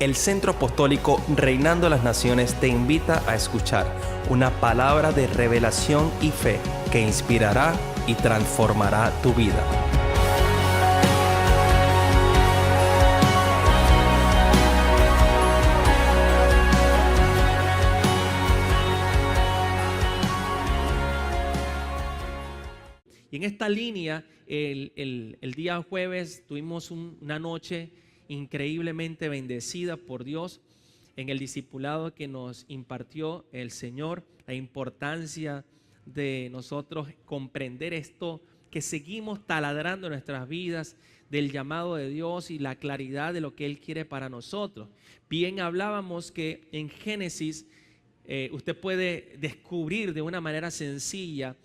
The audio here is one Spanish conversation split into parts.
El Centro Apostólico Reinando las Naciones te invita a escuchar una palabra de revelación y fe que inspirará y transformará tu vida. Y en esta línea, el día jueves tuvimos una noche increíblemente bendecida por Dios en el discipulado que nos impartió el Señor, la importancia de nosotros comprender esto que seguimos taladrando en nuestras vidas, del llamado de Dios y la claridad de lo que Él quiere para nosotros. Bien hablábamos que en Génesis usted puede descubrir de una manera sencilla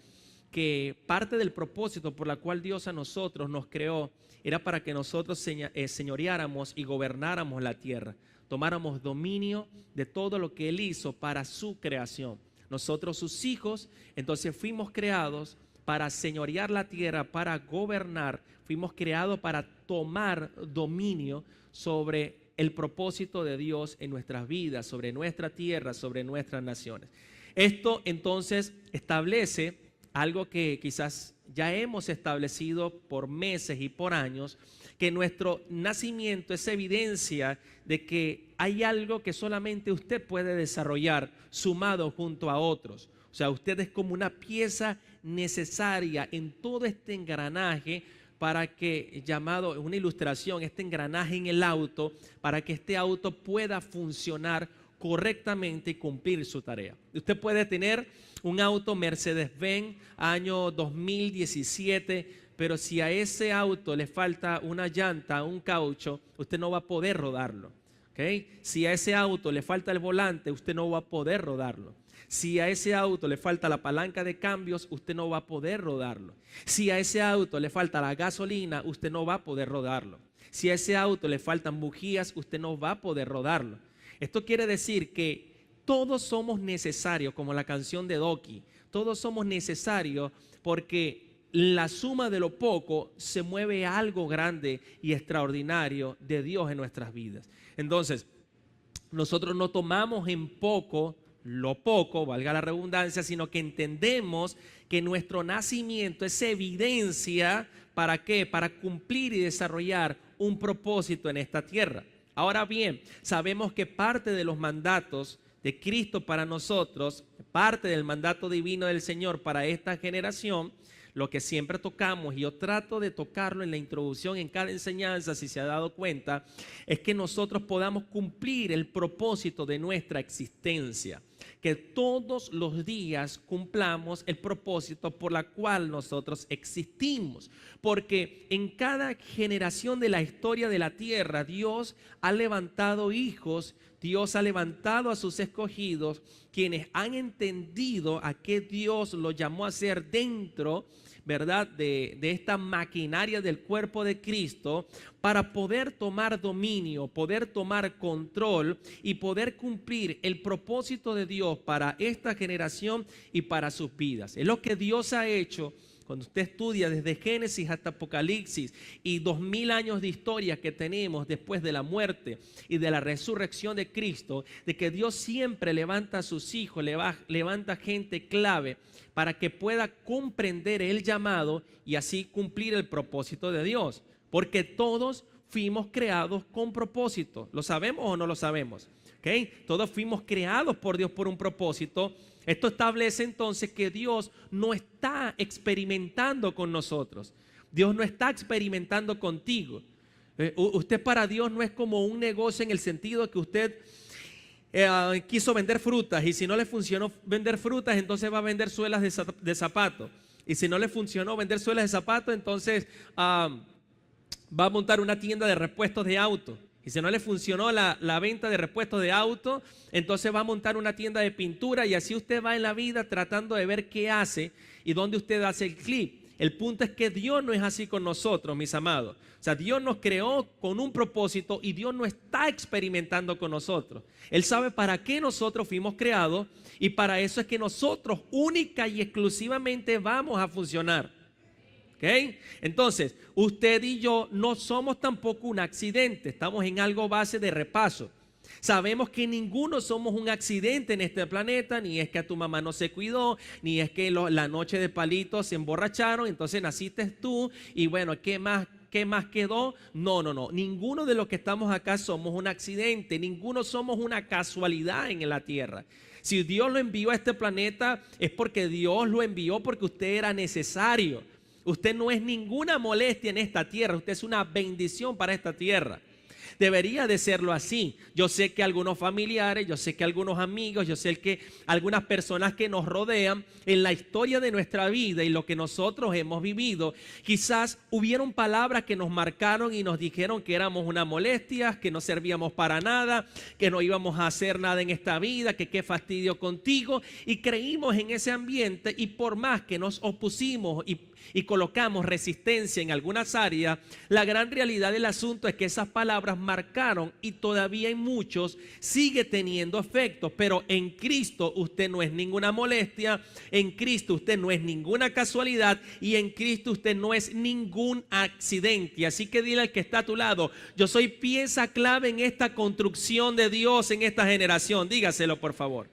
que parte del propósito por la cual Dios a nosotros nos creó era para que nosotros señoreáramos y gobernáramos la tierra, tomáramos dominio de todo lo que Él hizo para su creación. Nosotros, sus hijos, entonces fuimos creados para señorear la tierra, para gobernar, fuimos creados para tomar dominio sobre el propósito de Dios en nuestras vidas, sobre nuestra tierra, sobre nuestras naciones. Esto entonces establece algo que quizás ya hemos establecido por meses y por años, que nuestro nacimiento es evidencia de que hay algo que solamente usted puede desarrollar sumado junto a otros. O sea, usted es como una pieza necesaria en todo este engranaje para que, llamado una ilustración, este engranaje en el auto, para que este auto pueda funcionar correctamente y cumplir su tarea. Usted puede tener un auto Mercedes-Benz año 2017, pero si a ese auto le falta una llanta, un caucho, usted no va a poder rodarlo. ¿Okay? Si a ese auto le falta el volante, usted no va a poder rodarlo. Si a ese auto le falta la palanca de cambios, usted no va a poder rodarlo. Si a ese auto le falta la gasolina, usted no va a poder rodarlo. Si a ese auto le faltan bujías, usted no va a poder rodarlo. Esto quiere decir que todos somos necesarios, como la canción de Doki. Todos somos necesarios porque la suma de lo poco se mueve a algo grande y extraordinario de Dios en nuestras vidas. Entonces, nosotros no tomamos en poco lo poco, valga la redundancia, sino que entendemos que nuestro nacimiento es evidencia, ¿para qué? Para cumplir y desarrollar un propósito en esta tierra. Ahora bien, sabemos que parte de los mandatos de Cristo para nosotros, parte del mandato divino del Señor para esta generación, lo que siempre tocamos, y yo trato de tocarlo en la introducción en cada enseñanza, si se ha dado cuenta, es que nosotros podamos cumplir el propósito de nuestra existencia, que todos los días cumplamos el propósito por la cual nosotros existimos, porque en cada generación de la historia de la tierra, Dios ha levantado hijos, Dios ha levantado a sus escogidos, quienes han entendido a qué Dios los llamó a ser dentro, ¿verdad?, de esta maquinaria del cuerpo de Cristo, para poder tomar dominio, poder tomar control y poder cumplir el propósito de Dios para esta generación y para sus vidas. Es lo que Dios ha hecho. Cuando usted estudia desde Génesis hasta Apocalipsis y 2000 años de historia que tenemos después de la muerte y de la resurrección de Cristo, de que Dios siempre levanta a sus hijos, levanta gente clave para que pueda comprender el llamado y así cumplir el propósito de Dios. Porque todos fuimos creados con propósito. ¿Lo sabemos o no lo sabemos? ¿Okay? Todos fuimos creados por Dios por un propósito. Esto establece entonces que Dios no está experimentando con nosotros. Dios no está experimentando contigo. Usted para Dios no es como un negocio en el sentido que usted quiso vender frutas y si no le funcionó vender frutas, entonces va a vender suelas de zapatos. Y si no le funcionó vender suelas de zapatos, entonces va a montar una tienda de repuestos de auto. Y si no le funcionó la venta de repuestos de auto, entonces va a montar una tienda de pintura y así usted va en la vida tratando de ver qué hace y dónde usted hace el clic. El punto es que Dios no es así con nosotros, mis amados. O sea, Dios nos creó con un propósito y Dios no está experimentando con nosotros. Él sabe para qué nosotros fuimos creados y para eso es que nosotros única y exclusivamente vamos a funcionar. ¿Okay? Entonces, usted y yo no somos tampoco un accidente, estamos en algo base de repaso. Sabemos que ninguno somos un accidente en este planeta, ni es que a tu mamá no se cuidó, ni es que la noche de palitos se emborracharon, entonces naciste tú y bueno, ¿qué más quedó? No. Ninguno de los que estamos acá somos un accidente, ninguno somos una casualidad en la tierra. Si Dios lo envió a este planeta es porque Dios lo envió porque usted era necesario. Usted no es ninguna molestia en esta tierra, usted es una bendición para esta tierra. Debería de serlo así. Yo sé que algunos familiares, yo sé que algunos amigos, yo sé que algunas personas que nos rodean en la historia de nuestra vida y lo que nosotros hemos vivido, quizás hubieron palabras que nos marcaron y nos dijeron que éramos una molestia, que no servíamos para nada, que no íbamos a hacer nada en esta vida, que qué fastidio contigo, y creímos en ese ambiente y por más que nos opusimos y colocamos resistencia en algunas áreas, la gran realidad del asunto es que esas palabras marcaron y todavía en muchos sigue teniendo efectos, pero en Cristo usted no es ninguna molestia, en Cristo usted no es ninguna casualidad y en Cristo usted no es ningún accidente. Así que dile al que está a tu lado, yo soy pieza clave en esta construcción de Dios en esta generación, dígaselo por favor.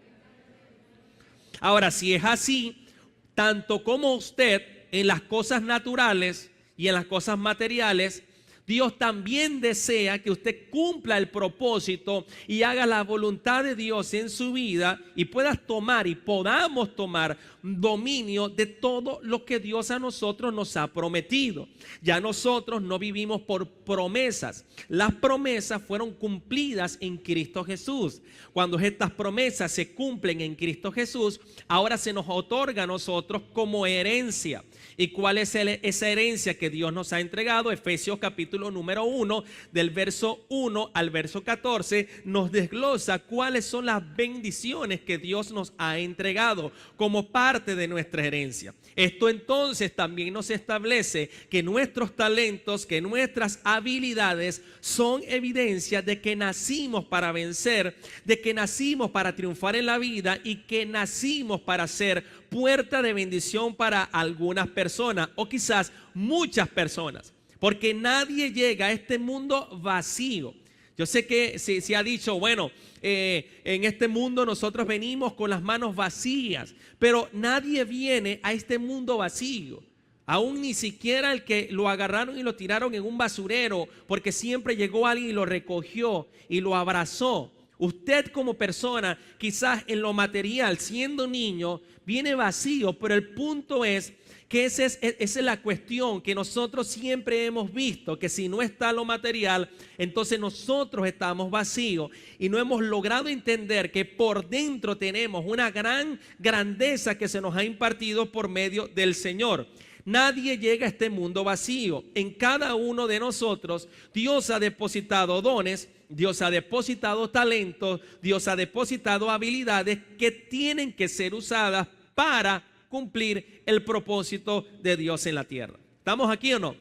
Ahora, si es así, tanto como usted en las cosas naturales y en las cosas materiales, Dios también desea que usted cumpla el propósito y haga la voluntad de Dios en su vida y puedas tomar y podamos tomar dominio de todo lo que Dios a nosotros nos ha prometido. Ya nosotros no vivimos por promesas. Las promesas fueron cumplidas en Cristo Jesús. Cuando estas promesas se cumplen en Cristo Jesús, ahora se nos otorga a nosotros como herencia. ¿Y cuál es esa herencia que Dios nos ha entregado? Efesios capítulo número 1, del verso 1 al verso 14, nos desglosa cuáles son las bendiciones que Dios nos ha entregado como parte de nuestra herencia. Esto entonces también nos establece que nuestros talentos, que nuestras habilidades son evidencia de que nacimos para vencer, de que nacimos para triunfar en la vida y que nacimos para ser puerta de bendición para algunas personas o quizás muchas personas, porque nadie llega a este mundo vacío. Yo sé que se ha dicho, bueno, en este mundo nosotros venimos con las manos vacías, pero nadie viene a este mundo vacío. Aún ni siquiera el que lo agarraron y lo tiraron en un basurero, porque siempre llegó alguien y lo recogió y lo abrazó. Usted como persona, quizás en lo material, siendo niño, viene vacío, pero el punto es que esa es la cuestión que nosotros siempre hemos visto, que si no está lo material, entonces nosotros estamos vacíos y no hemos logrado entender que por dentro tenemos una gran grandeza que se nos ha impartido por medio del Señor. Nadie llega a este mundo vacío. En cada uno de nosotros Dios ha depositado dones, Dios ha depositado talentos, Dios ha depositado habilidades que tienen que ser usadas para cumplir el propósito de Dios en la tierra. ¿Estamos aquí o no?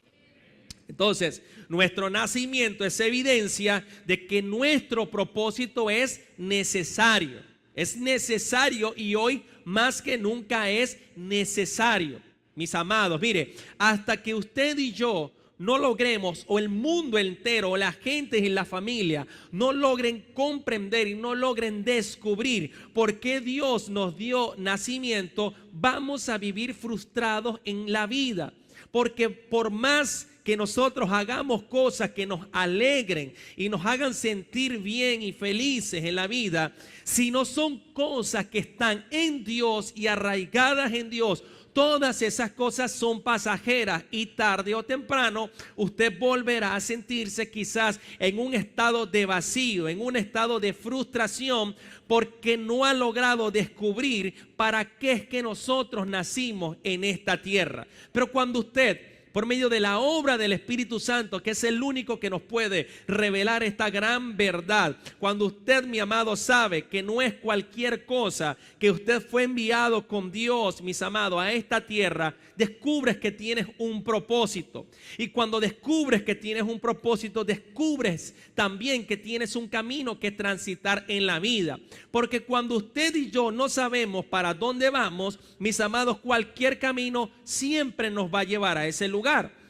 Entonces, nuestro nacimiento es evidencia de que nuestro propósito es necesario. Es necesario y hoy más que nunca es necesario. Mis amados, mire, hasta que usted y yo no logremos, o el mundo entero, o la gente y la familia, no logren comprender y no logren descubrir por qué Dios nos dio nacimiento, vamos a vivir frustrados en la vida. Porque por más que nosotros hagamos cosas que nos alegren y nos hagan sentir bien y felices en la vida, si no son cosas que están en Dios y arraigadas en Dios, todas esas cosas son pasajeras y tarde o temprano usted volverá a sentirse quizás en un estado de vacío, en un estado de frustración, porque no ha logrado descubrir para qué es que nosotros nacimos en esta tierra. Pero cuando usted, por medio de la obra del Espíritu Santo, que es el único que nos puede revelar esta gran verdad, cuando usted, mi amado, sabe que no es cualquier cosa, que usted fue enviado con Dios, mis amados, a esta tierra, descubres que tienes un propósito. Y cuando descubres que tienes un propósito, descubres también que tienes un camino que transitar en la vida. Porque cuando usted y yo no sabemos para dónde vamos, mis amados, cualquier camino siempre nos va a llevar a ese lugar.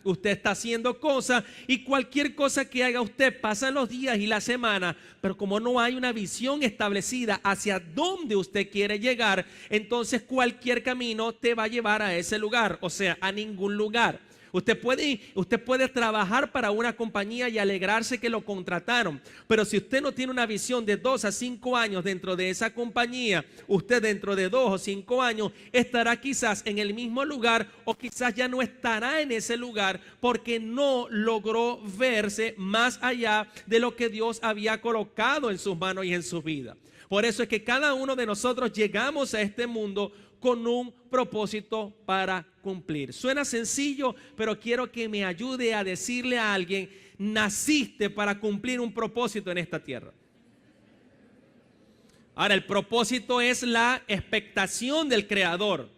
usted está haciendo cosas y cualquier cosa que haga usted, pasan los días y la semana, pero como no hay una visión establecida hacia dónde usted quiere llegar, entonces cualquier camino te va a llevar a ese lugar, o sea, a ningún lugar. Usted puede trabajar para una compañía y alegrarse que lo contrataron, pero si usted no tiene una visión de 2 a 5 años dentro de esa compañía, usted dentro de 2 o 5 años estará quizás en el mismo lugar o quizás ya no estará en ese lugar porque no logró verse más allá de lo que Dios había colocado en sus manos y en su vida. Por eso es que cada uno de nosotros llegamos a este mundo con un propósito para cumplir. Suena sencillo, pero quiero que me ayude a decirle a alguien: naciste para cumplir un propósito en esta tierra. Ahora, el propósito es la expectación del Creador.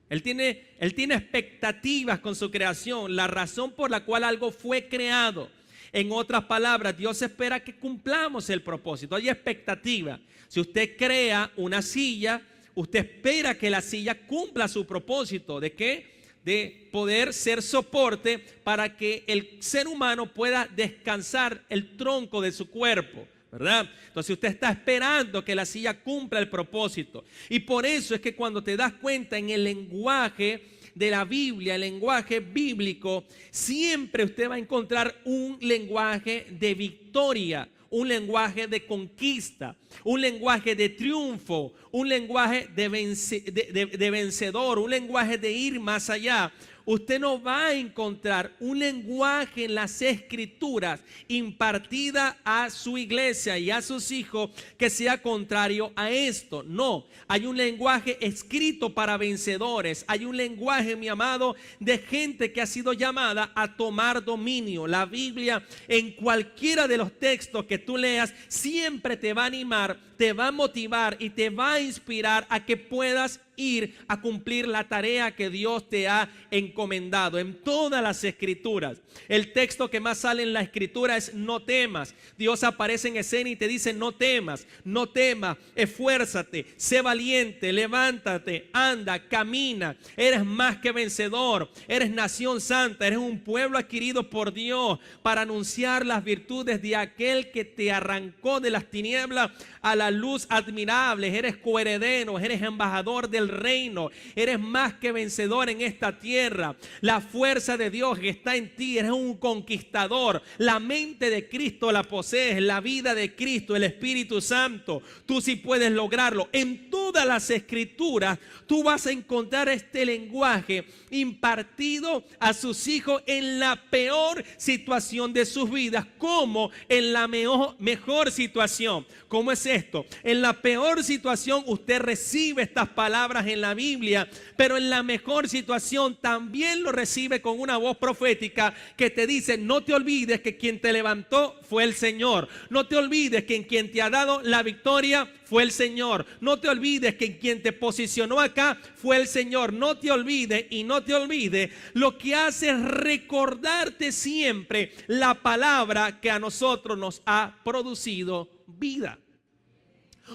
Él tiene expectativas con su creación, la razón por la cual algo fue creado. En otras palabras, Dios espera que cumplamos el propósito. Hay expectativa. Si usted crea una silla, usted espera que la silla cumpla su propósito. ¿De qué? De poder ser soporte para que el ser humano pueda descansar el tronco de su cuerpo, ¿verdad? Entonces usted está esperando que la silla cumpla el propósito. Y por eso es que cuando te das cuenta en el lenguaje de la Biblia, el lenguaje bíblico, siempre usted va a encontrar un lenguaje de victoria, un lenguaje de conquista, un lenguaje de triunfo, un lenguaje de vencedor, un lenguaje de ir más allá. Usted no va a encontrar un lenguaje en las Escrituras impartida a su iglesia y a sus hijos que sea contrario a esto. No, hay un lenguaje escrito para vencedores. Hay un lenguaje, mi amado, de gente que ha sido llamada a tomar dominio. La Biblia, en cualquiera de los textos que tú leas, siempre te va a animar, te va a motivar y te va a inspirar a que puedas ir a cumplir la tarea que Dios te ha encomendado. En todas las Escrituras, el texto que más sale en la Escritura es: no temas. Dios aparece en escena y te dice: no temas, no temas, esfuérzate, sé valiente, levántate, anda, camina, eres más que vencedor, eres nación santa, eres un pueblo adquirido por Dios para anunciar las virtudes de aquel que te arrancó de las tinieblas a la luz admirable. Eres coheredero, eres embajador del reino, eres más que vencedor en esta tierra. La fuerza de Dios está en ti, eres un conquistador. La mente de Cristo la posees, la vida de Cristo, el Espíritu Santo. Tú sí puedes lograrlo. En todas las Escrituras tú vas a encontrar este lenguaje impartido a sus hijos en la peor situación de sus vidas, como en la mejor situación. ¿Cómo es esto? En la peor situación usted recibe estas palabras en la Biblia, pero en la mejor situación también lo recibe con una voz profética que te dice: no te olvides que quien te levantó fue el Señor. No te olvides que en quien te ha dado la victoria fue el Señor. No te olvides que en quien te posicionó acá fue el Señor. No te olvides, y no te olvides, lo que hace es recordarte siempre la palabra que a nosotros nos ha producido vida.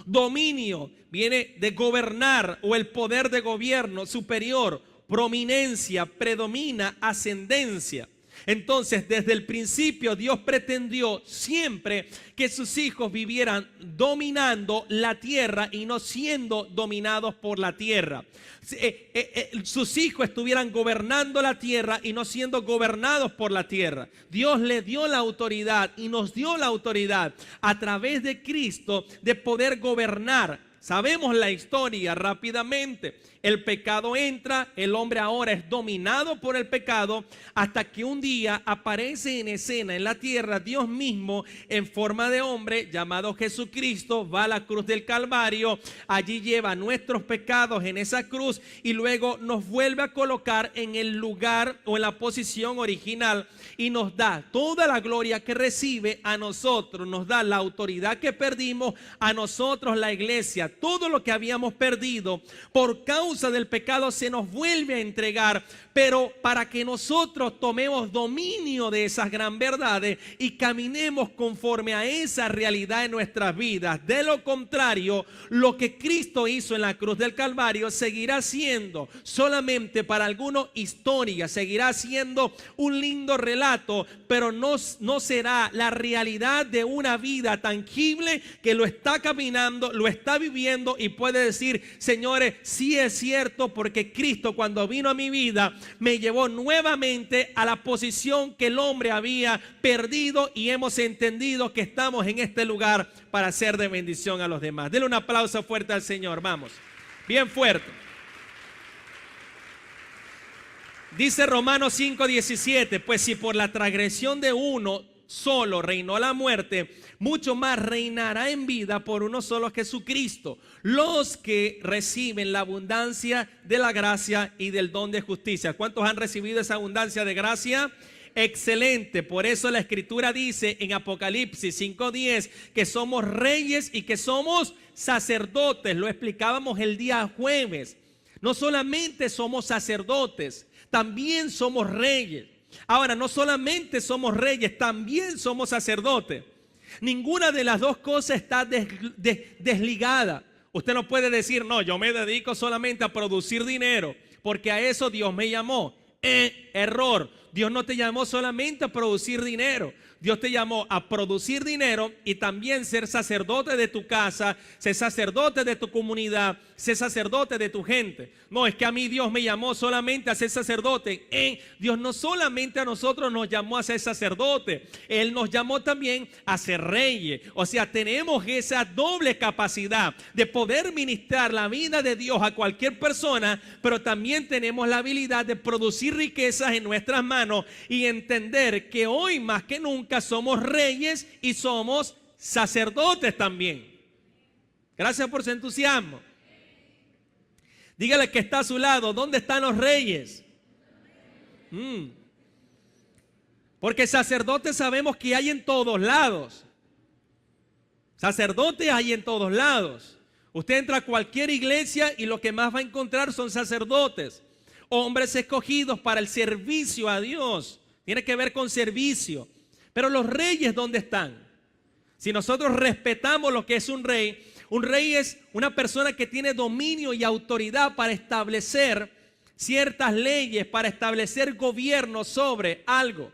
Dominio viene de gobernar, o el poder de gobierno superior. Prominencia, predomina, ascendencia. Entonces, desde el principio Dios pretendió siempre que sus hijos vivieran dominando la tierra y no siendo dominados por la tierra. Sus hijos estuvieran gobernando la tierra y no siendo gobernados por la tierra. Dios le dio la autoridad y nos dio la autoridad a través de Cristo de poder gobernar. Sabemos la historia rápidamente. El pecado entra, el hombre ahora es dominado por el pecado, hasta que un día aparece en escena en la tierra Dios mismo en forma de hombre, llamado Jesucristo. Va a la cruz del Calvario, allí lleva nuestros pecados en esa cruz y luego nos vuelve a colocar en el lugar o en la posición original y nos da toda la gloria que recibe a nosotros, nos da la autoridad que perdimos a nosotros, la iglesia, todo lo que habíamos perdido por causa causa del pecado se nos vuelve a entregar, pero para que nosotros tomemos dominio de esas gran verdades y caminemos conforme a esa realidad en nuestras vidas. De lo contrario, lo que Cristo hizo en la cruz del Calvario seguirá siendo solamente para algunos historia, seguirá siendo un lindo relato, pero no será la realidad de una vida tangible que lo está caminando, lo está viviendo y puede decir: señores, sí es cierto, porque Cristo, cuando vino a mi vida, me llevó nuevamente a la posición que el hombre había perdido, y hemos entendido que estamos en este lugar para ser de bendición a los demás. Denle un aplauso fuerte al Señor, vamos, bien fuerte. Dice Romanos 5:17, pues si por la transgresión de uno solo reinó la muerte, mucho más reinará en vida por uno solo, Jesucristo, los que reciben la abundancia de la gracia y del don de justicia. ¿Cuántos han recibido esa abundancia de gracia? Excelente. Por eso la Escritura dice en Apocalipsis 5:10 que somos reyes y que somos sacerdotes. Lo explicábamos el día jueves. No solamente somos sacerdotes, también somos reyes. Ahora, no solamente somos reyes, también somos sacerdotes. Ninguna de las dos cosas está desligada. Usted no puede decir: no, yo me dedico solamente a producir dinero, porque a eso Dios me llamó. Error. Dios no te llamó solamente a producir dinero. Dios te llamó a producir dinero y también ser sacerdote de tu casa, ser sacerdote de tu comunidad, ser sacerdote de tu gente. No, es que a mí Dios me llamó solamente a ser sacerdote. Dios no solamente a nosotros nos llamó a ser sacerdote, Él nos llamó también a ser reyes. O sea, tenemos esa doble capacidad de poder ministrar la vida de Dios a cualquier persona, pero también tenemos la habilidad de producir riquezas en nuestras manos y entender que hoy más que nunca somos reyes y somos sacerdotes también. Gracias por su entusiasmo. Dígale que está a su lado: ¿dónde están los reyes? Porque sacerdotes sabemos que hay en todos lados. Sacerdotes hay en todos lados. Usted entra a cualquier iglesia y lo que más va a encontrar son sacerdotes, hombres escogidos para el servicio a Dios. Tiene que ver con servicio. Pero los reyes, ¿dónde están? Si nosotros respetamos lo que es un rey es una persona que tiene dominio y autoridad para establecer ciertas leyes, para establecer gobierno sobre algo.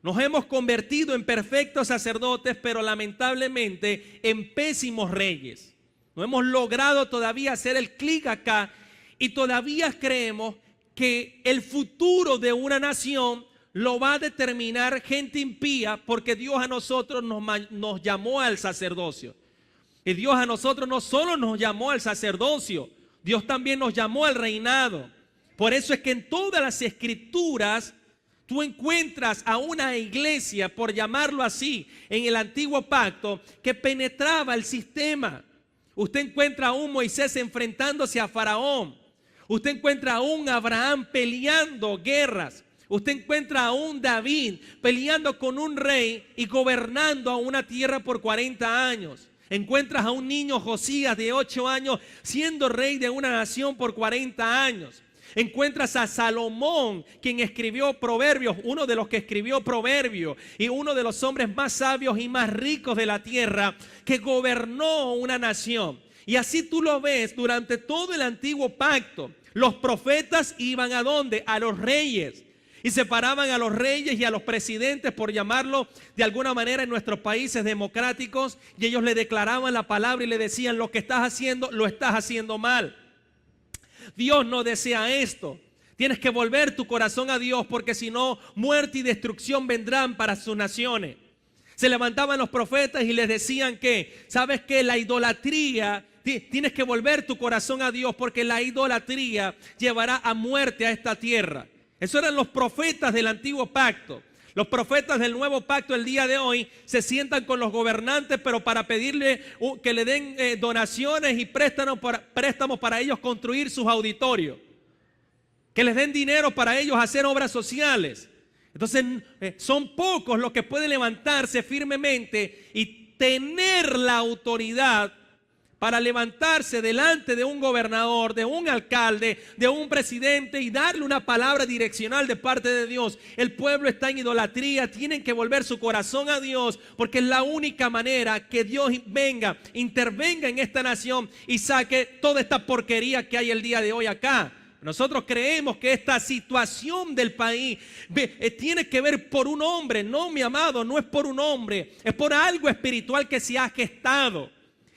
Nos hemos convertido en perfectos sacerdotes, pero lamentablemente en pésimos reyes. No hemos logrado todavía hacer el clic acá y todavía creemos que el futuro de una nación lo va a determinar gente impía, porque Dios a nosotros nos llamó al sacerdocio. Y Dios a nosotros no solo nos llamó al sacerdocio, Dios también nos llamó al reinado. Por eso es que en todas las escrituras tú encuentras a una iglesia, por llamarlo así, en el antiguo pacto, que penetraba el sistema. Usted encuentra a un Moisés enfrentándose a Faraón. Usted encuentra a un Abraham peleando guerras. Usted encuentra a un David peleando con un rey y gobernando a una tierra por 40 años. Encuentras a un niño Josías de 8 años siendo rey de una nación por 40 años. Encuentras a Salomón, quien escribió Proverbios, uno de los que escribió Proverbios y uno de los hombres más sabios y más ricos de la tierra, que gobernó una nación. Y así tú lo ves durante todo el antiguo pacto. Los profetas iban ¿a dónde? A los reyes. Y separaban a los reyes y a los presidentes, por llamarlo de alguna manera en nuestros países democráticos, y ellos le declaraban la palabra y le decían: lo que estás haciendo, lo estás haciendo mal. Dios no desea esto. Tienes que volver tu corazón a Dios, porque si no, muerte y destrucción vendrán para sus naciones. Se levantaban los profetas y les decían que, ¿sabes qué? La idolatría, tienes que volver tu corazón a Dios, porque la idolatría llevará a muerte a esta tierra. Esos eran los profetas del antiguo pacto. Los profetas del nuevo pacto el día de hoy se sientan con los gobernantes, pero para pedirle que le den donaciones y préstamos para ellos construir sus auditorios. Que les den dinero para ellos hacer obras sociales. Entonces son pocos los que pueden levantarse firmemente y tener la autoridad para levantarse delante de un gobernador, de un alcalde, de un presidente y darle una palabra direccional de parte de Dios. El pueblo está en idolatría, tienen que volver su corazón a Dios, porque es la única manera que Dios intervenga en esta nación y saque toda esta porquería que hay el día de hoy acá. Nosotros creemos que esta situación del país tiene que ver por un hombre. No, mi amado, no es por un hombre, es por algo espiritual que se ha gestado.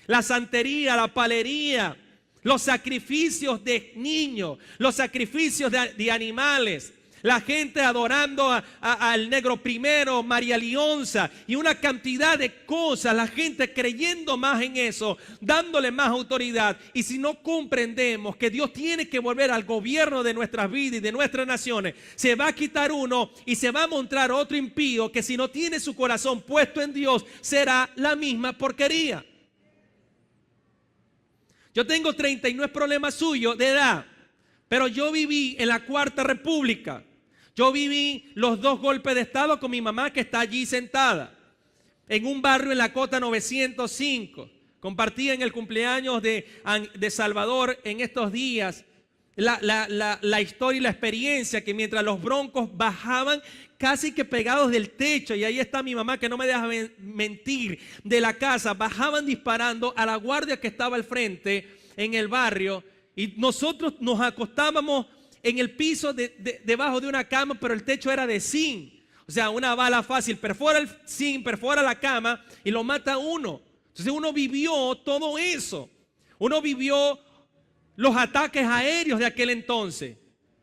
La santería, la palería, los sacrificios de niños, los sacrificios de animales, la gente adorando al negro primero, María Lionza y una cantidad de cosas, la gente creyendo más en eso, dándole más autoridad. Y si no comprendemos que Dios tiene que volver al gobierno de nuestras vidas y de nuestras naciones, se va a quitar uno y se va a mostrar otro impío que si no tiene su corazón puesto en Dios, será la misma porquería. Yo tengo 39 problemas suyos de edad, pero yo viví en la Cuarta República. Yo viví los 2 golpes de estado con mi mamá que está allí sentada, en un barrio en la Cota 905. Compartí en el cumpleaños de Salvador en estos días la historia y la experiencia que mientras los broncos bajaban casi que pegados del techo, y ahí está mi mamá que no me deja mentir, de la casa, bajaban disparando a la guardia que estaba al frente en el barrio, y nosotros nos acostábamos en el piso debajo de una cama, pero el techo era de zinc. O sea, una bala fácil perfora el zinc, perfora la cama y lo mata a uno. Entonces uno vivió todo eso. Uno vivió los ataques aéreos de aquel entonces.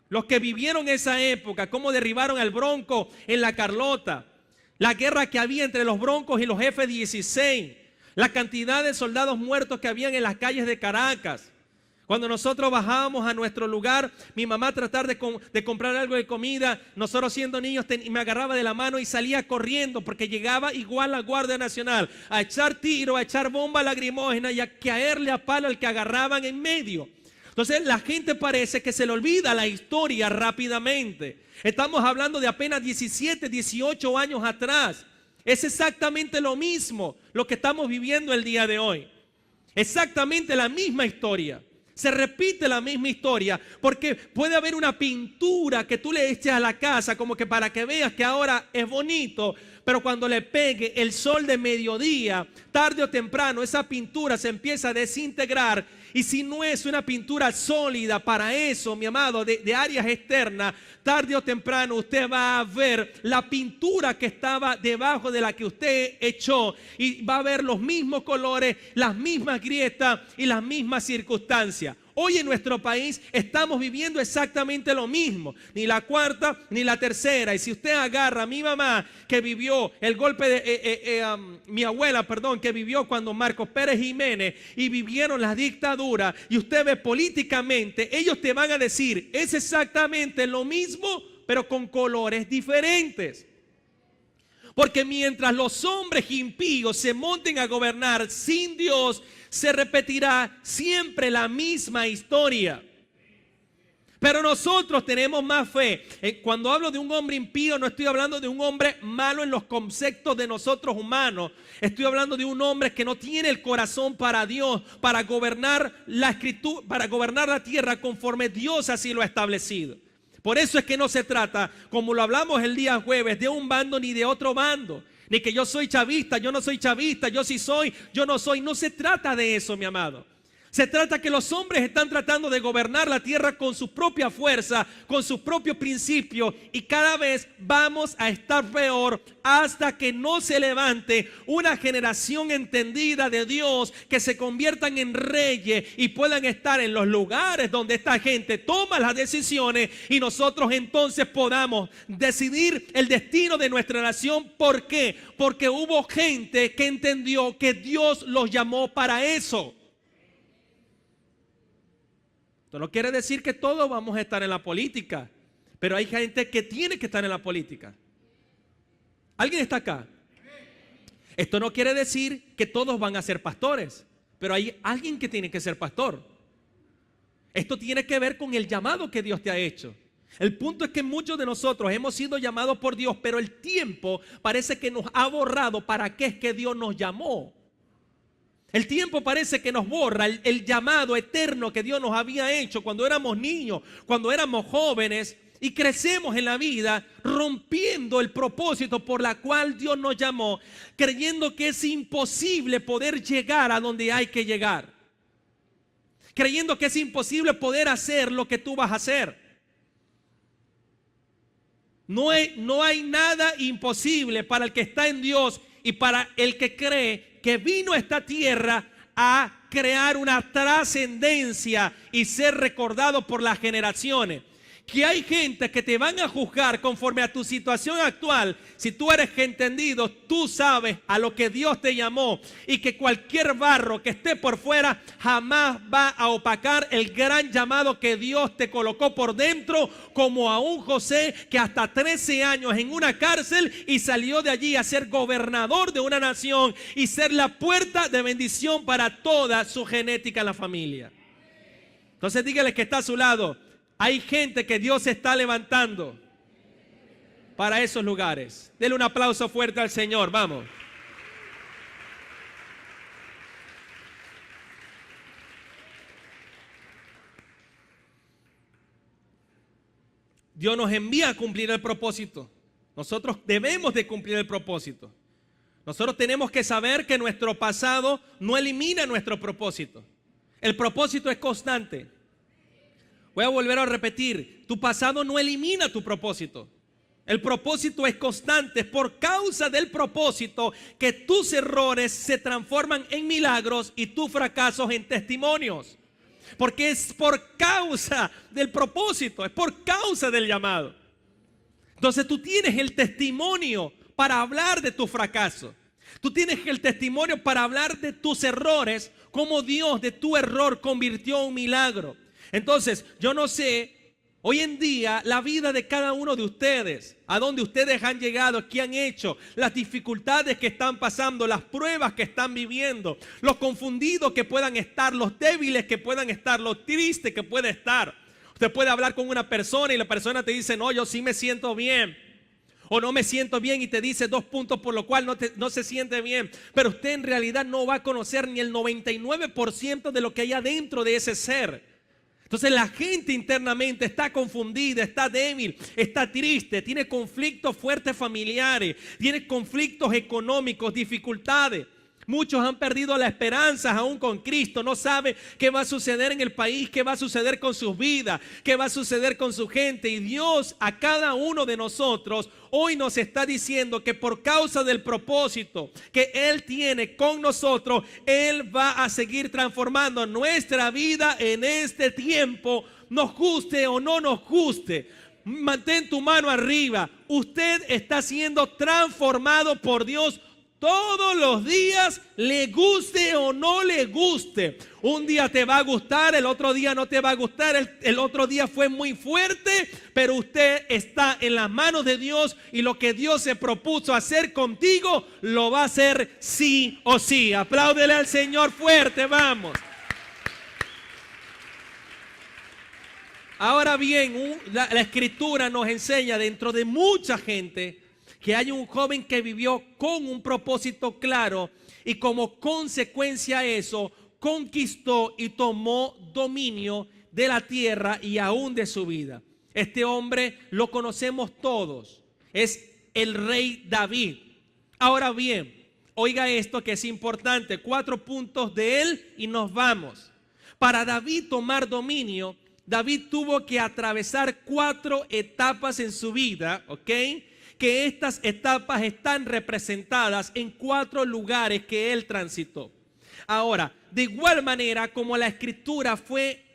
Los que vivieron esa época, cómo derribaron al Bronco en la Carlota, la guerra que había entre los Broncos y los F-16, la cantidad de soldados muertos que habían en las calles de Caracas. Cuando nosotros bajábamos a nuestro lugar, mi mamá tratar de comprar algo de comida, nosotros siendo niños me agarraba de la mano y salía corriendo porque llegaba igual la Guardia Nacional a echar tiro, a echar bomba lacrimógena y a caerle a palo al que agarraban en medio. Entonces la gente parece que se le olvida la historia rápidamente. Estamos hablando de apenas 17, 18 años atrás. Es exactamente lo mismo lo que estamos viviendo el día de hoy. Exactamente la misma historia. Se repite la misma historia porque puede haber una pintura que tú le eches a la casa como que para que veas que ahora es bonito, pero cuando le pegue el sol de mediodía, tarde o temprano esa pintura se empieza a desintegrar. Y si no es una pintura sólida para eso, mi amado, de áreas externas, tarde o temprano usted va a ver la pintura que estaba debajo de la que usted echó y va a ver los mismos colores, las mismas grietas y las mismas circunstancias. Hoy en nuestro país estamos viviendo exactamente lo mismo, ni la cuarta ni la tercera. Y si usted agarra a mi mamá que vivió el golpe de mi abuela, perdón, que vivió cuando Marcos Pérez Jiménez y vivieron la dictadura, y usted ve políticamente, ellos te van a decir, es exactamente lo mismo, pero con colores diferentes. Porque mientras los hombres impíos se monten a gobernar sin Dios, se repetirá siempre la misma historia. Pero nosotros tenemos más fe. Cuando hablo de un hombre impío, no estoy hablando de un hombre malo en los conceptos de nosotros humanos. Estoy hablando de un hombre que no tiene el corazón para Dios, para gobernar la escritura, para gobernar la tierra conforme Dios así lo ha establecido. Por eso es que no se trata, como lo hablamos el día jueves, de un bando ni de otro bando. Ni que yo soy chavista, yo no soy chavista, yo sí soy, yo no soy. No se trata de eso, mi amado. Se trata que los hombres están tratando de gobernar la tierra con su propia fuerza, con sus propios principios, y cada vez vamos a estar peor hasta que no se levante una generación entendida de Dios, que se conviertan en reyes y puedan estar en los lugares donde esta gente toma las decisiones y nosotros entonces podamos decidir el destino de nuestra nación. ¿Por qué? Porque hubo gente que entendió que Dios los llamó para eso. Esto no quiere decir que todos vamos a estar en la política, pero hay gente que tiene que estar en la política. ¿Alguien está acá? Esto no quiere decir que todos van a ser pastores, pero hay alguien que tiene que ser pastor. Esto tiene que ver con el llamado que Dios te ha hecho. El punto es que muchos de nosotros hemos sido llamados por Dios, pero el tiempo parece que nos ha borrado para qué es que Dios nos llamó. El tiempo parece que nos borra el llamado eterno que Dios nos había hecho cuando éramos niños, cuando éramos jóvenes, y crecemos en la vida rompiendo el propósito por la cual Dios nos llamó, creyendo que es imposible poder llegar a donde hay que llegar, creyendo que es imposible poder hacer lo que tú vas a hacer. No hay nada imposible para el que está en Dios y para el que cree que vino a esta tierra a crear una trascendencia y ser recordado por las generaciones. Que hay gente que te van a juzgar conforme a tu situación actual. Si tú eres entendido, tú sabes a lo que Dios te llamó, y que cualquier barro que esté por fuera jamás va a opacar el gran llamado que Dios te colocó por dentro, como a un José que hasta 13 años en una cárcel y salió de allí a ser gobernador de una nación y ser la puerta de bendición para toda su genética en la familia. Entonces dígale que está a su lado: hay gente que Dios está levantando para esos lugares. Denle un aplauso fuerte al Señor, vamos. Dios nos envía a cumplir el propósito. Nosotros debemos de cumplir el propósito. Nosotros tenemos que saber que nuestro pasado no elimina nuestro propósito. El propósito es constante. Voy a volver a repetir: tu pasado no elimina tu propósito. El propósito es constante. Es por causa del propósito que tus errores se transforman en milagros y tus fracasos en testimonios. Porque es por causa del propósito, es por causa del llamado. Entonces tú tienes el testimonio para hablar de tu fracaso. Tú tienes el testimonio para hablar de tus errores, cómo Dios de tu error convirtió un milagro. Entonces, yo no sé, hoy en día, la vida de cada uno de ustedes, a dónde ustedes han llegado, qué han hecho, las dificultades que están pasando, las pruebas que están viviendo, los confundidos que puedan estar, los débiles que puedan estar, los tristes que puede estar. Usted puede hablar con una persona y la persona te dice: no, yo sí me siento bien. O no me siento bien, y te dice 2 puntos por lo cual no se siente bien. Pero usted en realidad no va a conocer ni el 99% de lo que hay adentro de ese ser. Entonces la gente internamente está confundida, está débil, está triste, tiene conflictos fuertes familiares, tiene conflictos económicos, dificultades. Muchos han perdido la esperanza aún con Cristo. No saben qué va a suceder en el país, qué va a suceder con sus vidas, qué va a suceder con su gente. Y Dios a cada uno de nosotros hoy nos está diciendo que por causa del propósito que Él tiene con nosotros, Él va a seguir transformando nuestra vida en este tiempo, nos guste o no nos guste. Mantén tu mano arriba. Usted está siendo transformado por Dios todos los días, le guste o no le guste. Un día te va a gustar, el otro día no te va a gustar, el otro día fue muy fuerte, pero usted está en las manos de Dios, y lo que Dios se propuso hacer contigo, lo va a hacer sí o sí. Apláudele al Señor fuerte, vamos. Ahora bien, la Escritura nos enseña, dentro de mucha gente, que hay un joven que vivió con un propósito claro, y como consecuencia de eso conquistó y tomó dominio de la tierra y aún de su vida. Este hombre lo conocemos todos, es el rey David. Ahora bien, oiga esto que es importante: 4 puntos de él y nos vamos. Para David tomar dominio, David tuvo que atravesar 4 etapas en su vida, ¿ok? Que estas etapas están representadas en 4 lugares que él transitó. Ahora, de igual manera como la Escritura fue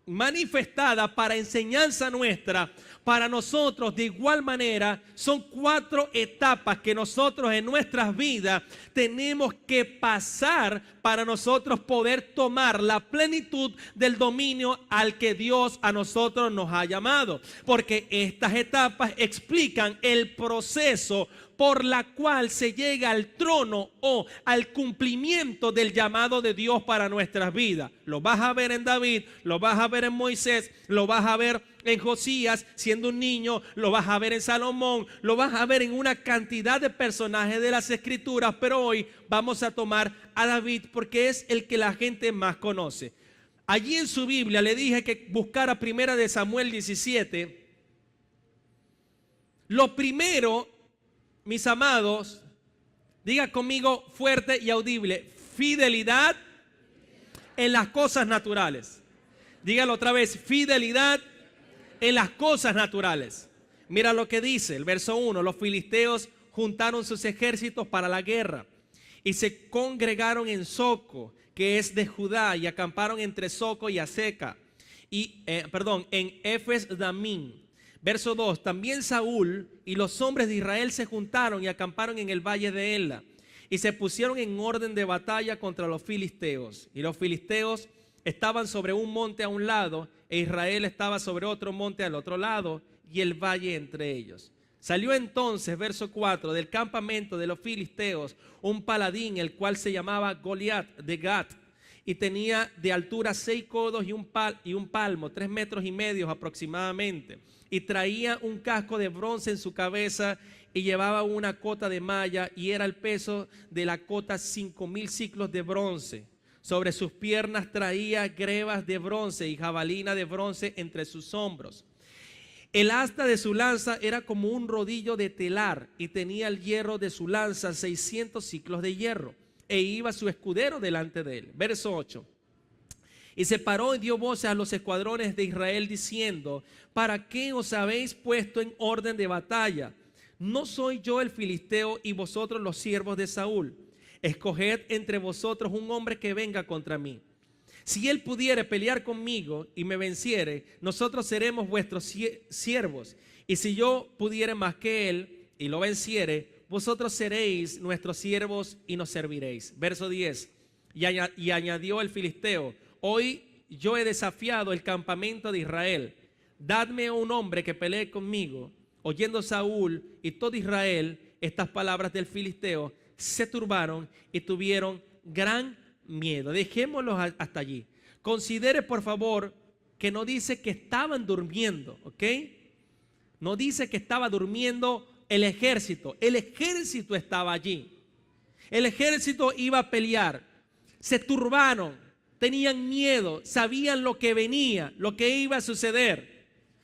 manifestada para enseñanza nuestra, para nosotros de igual manera son 4 etapas que nosotros en nuestras vidas tenemos que pasar para nosotros poder tomar la plenitud del dominio al que Dios a nosotros nos ha llamado. Porque estas etapas explican el proceso por la cual se llega al trono o al cumplimiento del llamado de Dios para nuestras vidas. Lo vas a ver en David, lo vas a ver en Moisés, lo vas a ver en Josías siendo un niño, lo vas a ver en Salomón, lo vas a ver en una cantidad de personajes de las Escrituras, pero hoy vamos a tomar a David porque es el que la gente más conoce. Allí en su Biblia le dije que buscara 1 Samuel 17. Lo primero, mis amados, diga conmigo fuerte y audible: fidelidad en las cosas naturales. Dígalo otra vez: fidelidad en las cosas naturales. Mira lo que dice el verso 1. Los filisteos juntaron sus ejércitos para la guerra y se congregaron en Soco, que es de Judá, y acamparon entre Soco y Aseca, en Efes Damín. Verso 2, también Saúl y los hombres de Israel se juntaron y acamparon en el valle de Ela, y se pusieron en orden de batalla contra los filisteos. Y los filisteos estaban sobre un monte a un lado, e Israel estaba sobre otro monte al otro lado, y el valle entre ellos. Salió entonces, verso 4, del campamento de los filisteos un paladín, el cual se llamaba Goliat de Gat, y tenía de altura 6 codos y un palmo, 3 metros y medio aproximadamente. Y traía un casco de bronce en su cabeza y llevaba una cota de malla, y era el peso de la cota 5,000 siclos de bronce. Sobre sus piernas traía grebas de bronce y jabalina de bronce entre sus hombros. El asta de su lanza era como un rodillo de telar, y tenía el hierro de su lanza 600 ciclos de hierro, e iba su escudero delante de él. Verso 8. Y se paró y dio voces a los escuadrones de Israel diciendo: ¿para qué os habéis puesto en orden de batalla? ¿No soy yo el filisteo y vosotros los siervos de Saúl? Escoged entre vosotros un hombre que venga contra mí. Si él pudiere pelear conmigo y me venciere, nosotros seremos vuestros siervos. Y si yo pudiere más que él y lo venciere, vosotros seréis nuestros siervos y nos serviréis. Verso 10. Y añadió el filisteo: hoy yo he desafiado el campamento de Israel. Dadme un hombre que pelee conmigo. Oyendo Saúl y todo Israel estas palabras del filisteo, se turbaron y tuvieron gran miedo. Dejémoslo hasta allí. Considere por favor que no dice que estaban durmiendo, ¿ok? No dice que estaba durmiendo el ejército. El ejército estaba allí. El ejército iba a pelear. Se turbaron, tenían miedo, sabían lo que venía, lo que iba a suceder.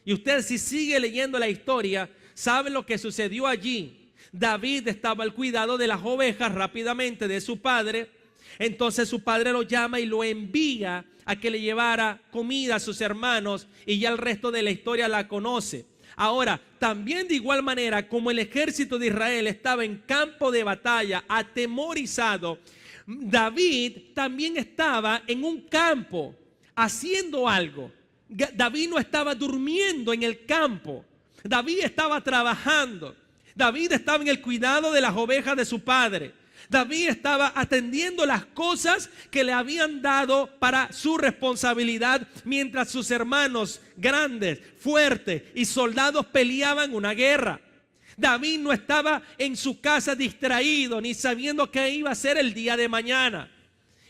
Y usted, si sigue leyendo la historia, sabe lo que sucedió allí. David estaba al cuidado de las ovejas rápidamente de su padre. Entonces su padre lo llama y lo envía a que le llevara comida a sus hermanos, y ya el resto de la historia la conoce. Ahora, también de igual manera como el ejército de Israel estaba en campo de batalla, atemorizado, David también estaba en un campo haciendo algo. David no estaba durmiendo en el campo. David estaba trabajando. David estaba en el cuidado de las ovejas de su padre. David estaba atendiendo las cosas que le habían dado para su responsabilidad, mientras sus hermanos grandes, fuertes y soldados peleaban una guerra. David no estaba en su casa distraído ni sabiendo qué iba a hacer el día de mañana.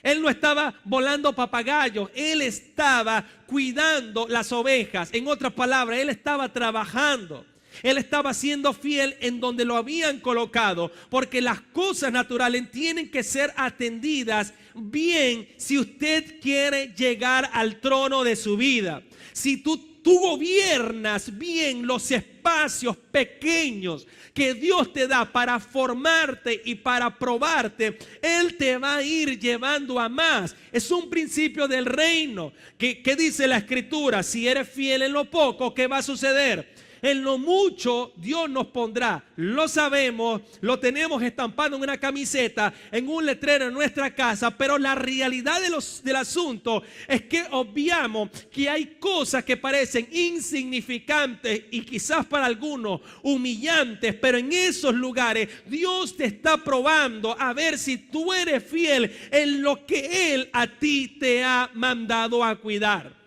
Él no estaba volando papagayos, él estaba cuidando las ovejas. En otras palabras, él estaba trabajando. Él estaba siendo fiel en donde lo habían colocado, porque las cosas naturales tienen que ser atendidas bien si usted quiere llegar al trono de su vida. Si tú gobiernas bien los espacios pequeños que Dios te da para formarte y para probarte, Él te va a ir llevando a más. Es un principio del reino. ¿Qué dice la Escritura? Si eres fiel en lo poco, ¿qué va a suceder? En lo mucho Dios nos pondrá. Lo sabemos, lo tenemos estampado en una camiseta, en un letrero en nuestra casa, pero la realidad del asunto es que obviamos que hay cosas que parecen insignificantes y quizás para algunos humillantes, pero en esos lugares Dios te está probando a ver si tú eres fiel en lo que Él a ti te ha mandado a cuidar.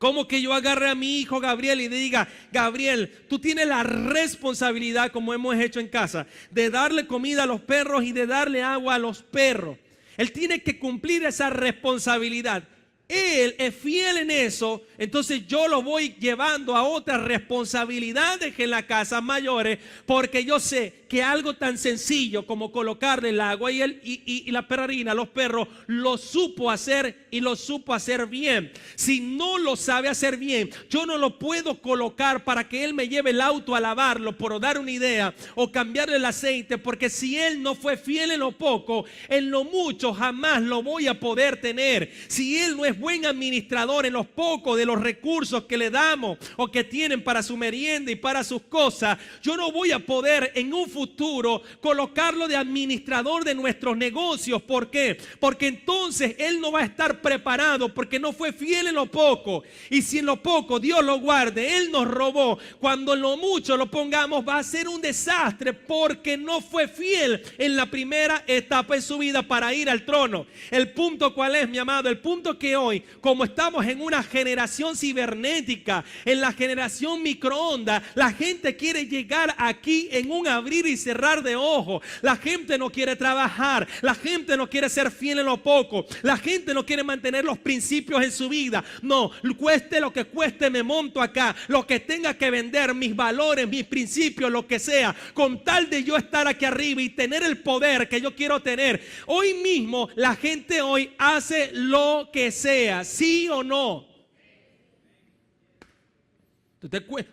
Como que yo agarre a mi hijo Gabriel y diga: Gabriel, tú tienes la responsabilidad, como hemos hecho en casa, de darle comida a los perros y de darle agua a los perros. Él tiene que cumplir esa responsabilidad. Él es fiel en eso, entonces yo lo voy llevando a otras responsabilidades en la casa mayores, porque yo sé que algo tan sencillo como colocarle el agua y la perrarina a los perros, lo supo hacer y lo supo hacer bien. Si no lo sabe hacer bien, yo no lo puedo colocar para que él me lleve el auto a lavarlo, por dar una idea, o cambiarle el aceite, porque si él no fue fiel en lo poco, en lo mucho jamás lo voy a poder tener. Si él no es buen administrador en los pocos de los recursos que le damos o que tienen para su merienda y para sus cosas, yo no voy a poder en un futuro colocarlo de administrador de nuestros negocios. ¿Por qué? Porque entonces él no va a estar preparado, porque no fue fiel en lo poco. Y si en lo poco Dios lo guarde, él nos robó, cuando en lo mucho lo pongamos va a ser un desastre, porque no fue fiel en la primera etapa de su vida para ir al trono. El punto, ¿cuál es, mi amado? El punto que hoy, como estamos en una generación cibernética, en la generación microondas, la gente quiere llegar aquí en un abrir y cerrar de ojos. La gente no quiere trabajar, la gente no quiere ser fiel en lo poco, la gente no quiere mantener los principios en su vida. No, cueste lo que cueste, me monto acá, lo que tenga que vender, mis valores, mis principios, lo que sea, con tal de yo estar aquí arriba y tener el poder que yo quiero tener. Hoy mismo la gente hoy hace lo que sea. ¿Sí o no?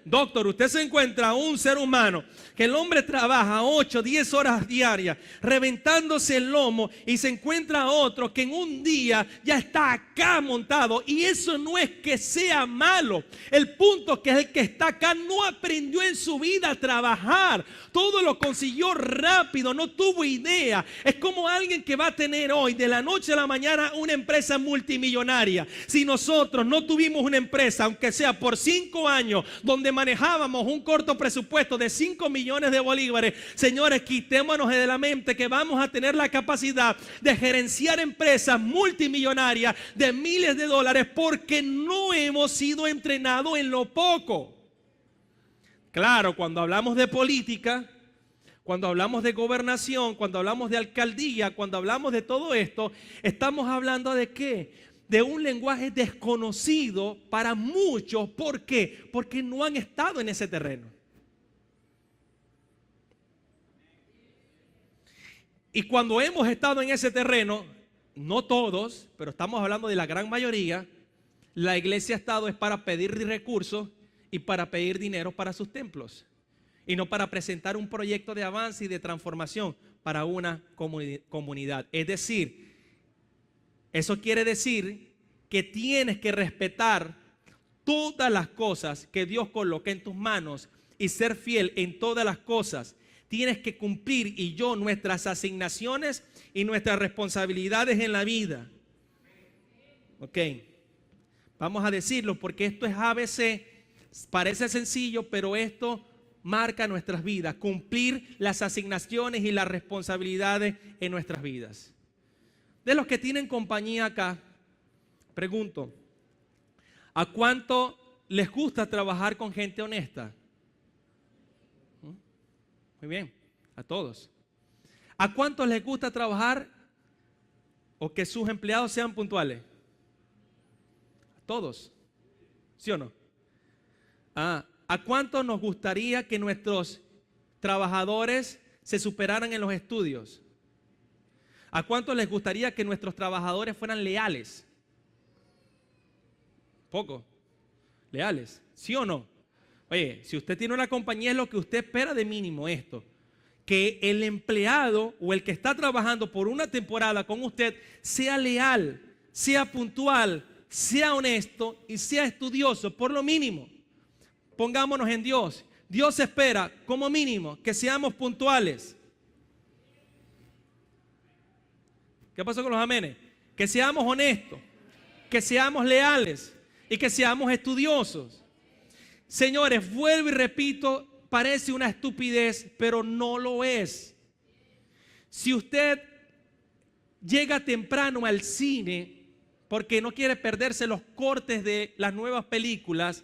Doctor, usted se encuentra a un ser humano que el hombre trabaja 8, 10 horas diarias reventándose el lomo, y se encuentra a otro que en un día ya está acá montado, y eso no es que sea malo. El punto es que el que está acá no aprendió en su vida a trabajar, todo lo consiguió rápido, no tuvo idea. Es como alguien que va a tener hoy de la noche a la mañana una empresa multimillonaria. Si nosotros no tuvimos una empresa, aunque sea por 5 años, donde manejábamos un corto presupuesto de 5 millones de bolívares, señores, quitémonos de la mente que vamos a tener la capacidad de gerenciar empresas multimillonarias de miles de dólares, porque no hemos sido entrenados en lo poco. Claro, cuando hablamos de política, cuando hablamos de gobernación, cuando hablamos de alcaldía, cuando hablamos de todo esto, estamos hablando de ¿qué? De un lenguaje desconocido para muchos. ¿Por qué? Porque no han estado en ese terreno. Y cuando hemos estado en ese terreno, no todos, pero estamos hablando de la gran mayoría, la iglesia ha estado es para pedir recursos y para pedir dinero para sus templos, y no para presentar un proyecto de avance y de transformación para una comunidad. Es decir, eso quiere decir que tienes que respetar todas las cosas que Dios coloca en tus manos y ser fiel en todas las cosas. Tienes que cumplir nuestras asignaciones y nuestras responsabilidades en la vida. Ok, vamos a decirlo porque esto es ABC, parece sencillo, pero esto marca nuestras vidas. Cumplir las asignaciones y las responsabilidades en nuestras vidas. De los que tienen compañía acá, pregunto, ¿a cuánto les gusta trabajar con gente honesta? Muy bien, a todos. ¿A cuántos les gusta trabajar o que sus empleados sean puntuales? A todos, ¿sí o no? ¿A cuántos nos gustaría que nuestros trabajadores se superaran en los estudios? ¿A cuántos les gustaría que nuestros trabajadores fueran leales? Poco. Leales, ¿sí o no? Oye, si usted tiene una compañía, es lo que usted espera de mínimo esto: que el empleado o el que está trabajando por una temporada con usted sea leal, sea puntual, sea honesto y sea estudioso, por lo mínimo. Pongámonos en Dios. Dios espera como mínimo que seamos puntuales. ¿Qué pasó con los amenes? Que seamos honestos, que seamos leales y que seamos estudiosos. Señores, vuelvo y repito, parece una estupidez, pero no lo es. Si usted llega temprano al cine porque no quiere perderse los cortes de las nuevas películas,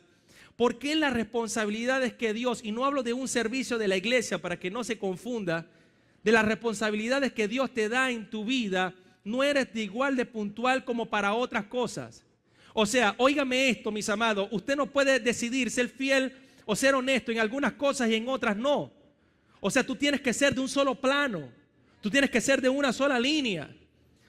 ¿por qué las responsabilidades que Dios, y no hablo de un servicio de la iglesia para que no se confunda, de las responsabilidades que Dios te da en tu vida, no eres de igual de puntual como para otras cosas? O sea, óigame esto, mis amados, usted no puede decidir ser fiel o ser honesto en algunas cosas y en otras no. O sea, tú tienes que ser de un solo plano, tú tienes que ser de una sola línea.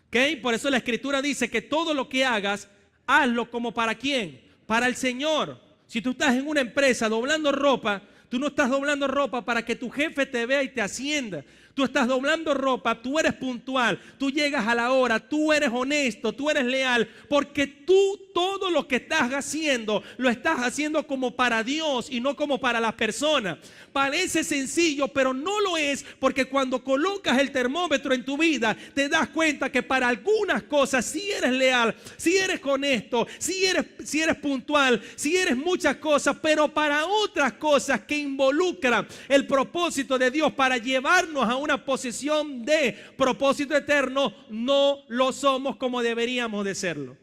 ¿Okay? Por eso la Escritura dice que todo lo que hagas, hazlo como para ¿quién? Para el Señor. Si tú estás en una empresa doblando ropa, tú no estás doblando ropa para que tu jefe te vea y te ascienda. Tú estás doblando ropa, tú eres puntual, tú llegas a la hora, tú eres honesto, tú eres leal, porque tú todo lo que estás haciendo, lo estás haciendo como para Dios y no como para las personas. Parece sencillo, pero no lo es, porque cuando colocas el termómetro en tu vida, te das cuenta que para algunas cosas sí eres leal, sí eres honesto, sí eres puntual, sí eres muchas cosas, pero para otras cosas que involucran el propósito de Dios para llevarnos a una posición de propósito eterno, no lo somos como deberíamos de serlo.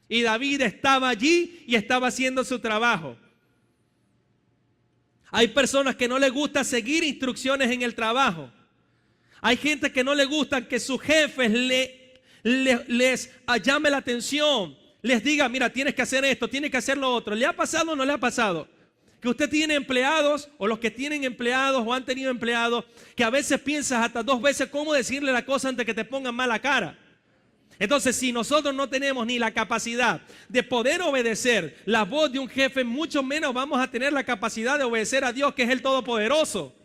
Y David estaba allí y estaba haciendo su trabajo. Hay personas que no les gusta seguir instrucciones en el trabajo. Hay gente que no le gusta que sus jefes les llame la atención, les diga, mira, tienes que hacer esto, tienes que hacer lo otro. ¿Le ha pasado o no le ha pasado? Que usted tiene empleados, o los que tienen empleados o han tenido empleados, que a veces piensas hasta 2 veces cómo decirle la cosa antes que te pongan mala cara. Entonces, si nosotros no tenemos ni la capacidad de poder obedecer la voz de un jefe, mucho menos vamos a tener la capacidad de obedecer a Dios, que es el Todopoderoso.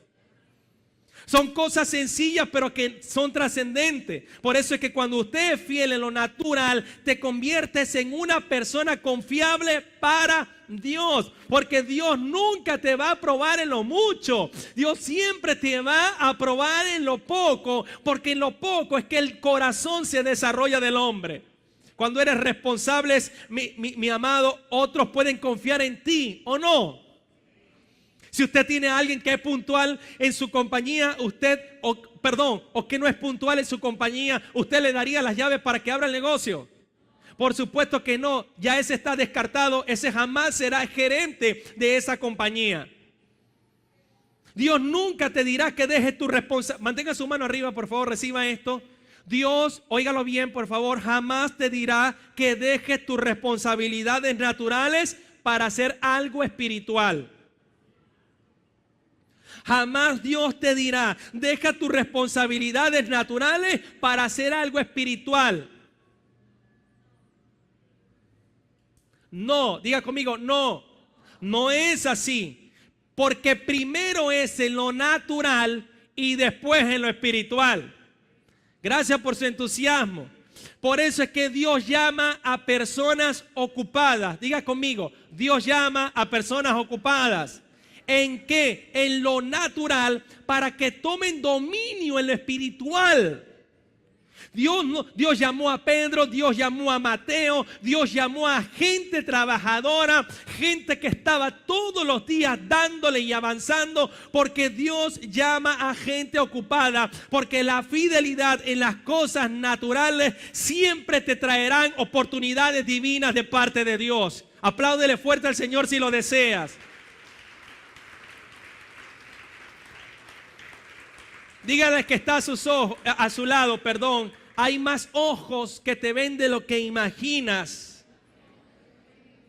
Son cosas sencillas, pero que son trascendentes. Por eso es que cuando usted es fiel en lo natural, te conviertes en una persona confiable para Dios. Porque Dios nunca te va a probar en lo mucho. Dios siempre te va a probar en lo poco, porque en lo poco es que el corazón se desarrolla del hombre. Cuando eres responsable, mi amado, otros pueden confiar en ti, ¿o no? Si usted tiene a alguien que es puntual en su compañía, o que no es puntual en su compañía, ¿usted le daría las llaves para que abra el negocio? Por supuesto que no, ya ese está descartado, ese jamás será gerente de esa compañía. Dios nunca te dirá que dejes tu responsabilidad. Mantenga su mano arriba, por favor, reciba esto. Dios, óigalo bien, por favor, jamás te dirá que dejes tus responsabilidades naturales para hacer algo espiritual. Jamás Dios te dirá, deja tus responsabilidades naturales para hacer algo espiritual. No, diga conmigo, no es así. Porque primero es en lo natural y después en lo espiritual. Gracias por su entusiasmo. Por eso es que Dios llama a personas ocupadas. Diga conmigo, Dios llama a personas ocupadas. ¿En qué? En lo natural, para que tomen dominio en lo espiritual. Dios llamó a Pedro, Dios llamó a Mateo, Dios llamó a gente trabajadora, gente que estaba todos los días dándole y avanzando, porque Dios llama a gente ocupada, porque la fidelidad en las cosas naturales siempre te traerán oportunidades divinas de parte de Dios. Apláudele fuerte al Señor si lo deseas. Dígale que está a su lado, hay más ojos que te ven de lo que imaginas.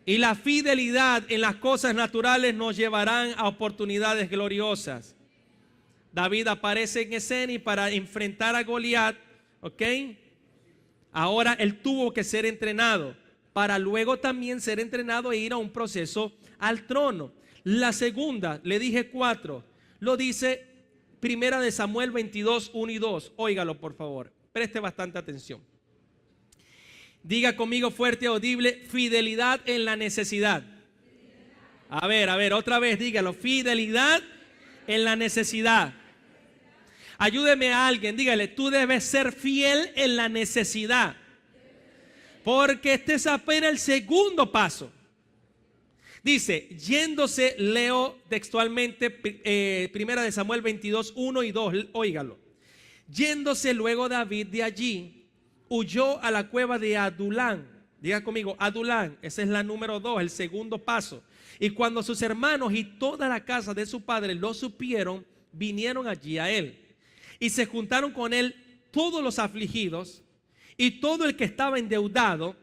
Y la fidelidad en las cosas naturales nos llevarán a oportunidades gloriosas. David aparece en escena y para enfrentar a Goliat, ¿ok? Ahora él tuvo que ser entrenado para luego también ser entrenado e ir a un proceso al trono. La segunda, le dije 4, lo dice Primera de Samuel 22, 1 y 2. Óigalo, por favor. Preste bastante atención. Diga conmigo fuerte, audible, fidelidad en la necesidad. A ver, otra vez dígalo. Fidelidad en la necesidad. Ayúdeme a alguien, dígale, tú debes ser fiel en la necesidad. Porque este es apenas el segundo paso. Dice, yéndose, leo textualmente, Primera de Samuel 22, 1 y 2, óigalo. Yéndose luego David de allí, huyó a la cueva de Adulán, Diga conmigo, Adulán. Esa es la número 2, el segundo paso. Y cuando sus hermanos y toda la casa de su padre lo supieron, vinieron allí a él. Y se juntaron con él todos los afligidos y todo el que estaba endeudado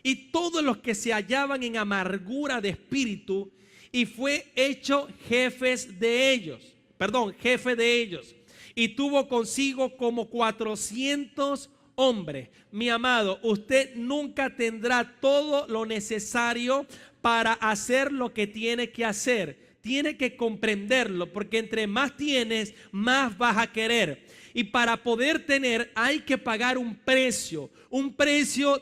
y todos los que se hallaban en amargura de espíritu, y fue hecho jefe de ellos. Y tuvo consigo como 400 hombres. Mi amado, usted nunca tendrá todo lo necesario para hacer lo que tiene que hacer. Tiene que comprenderlo, porque entre más tienes, más vas a querer. Y para poder tener hay que pagar un precio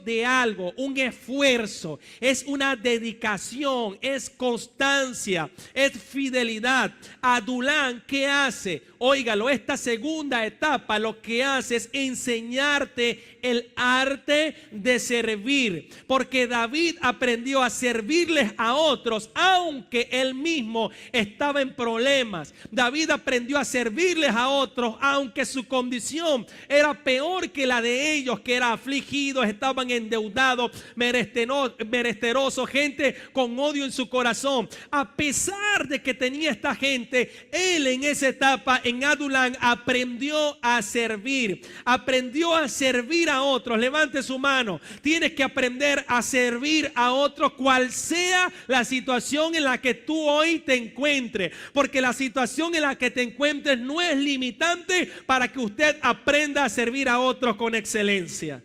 de algo, un esfuerzo, es una dedicación, es constancia, es fidelidad. Adulán, ¿qué hace? Óigalo, esta segunda etapa lo que hace es enseñarte el arte de servir, porque David aprendió a servirles a otros aunque él mismo estaba en problemas. David aprendió a servirles a otros aunque su condición era peor que la de ellos, que era afligidos, estaban endeudados, menesterosos, gente con odio en su corazón. A pesar de que tenía esta gente, él en esa etapa, en Adulán, aprendió a servir a otros. Levante su mano. Tienes que aprender a servir a otros, cual sea la situación en la que tú hoy te encuentres, porque la situación en la que te encuentres no es limitante para que usted aprenda a servir a otros con excelencia.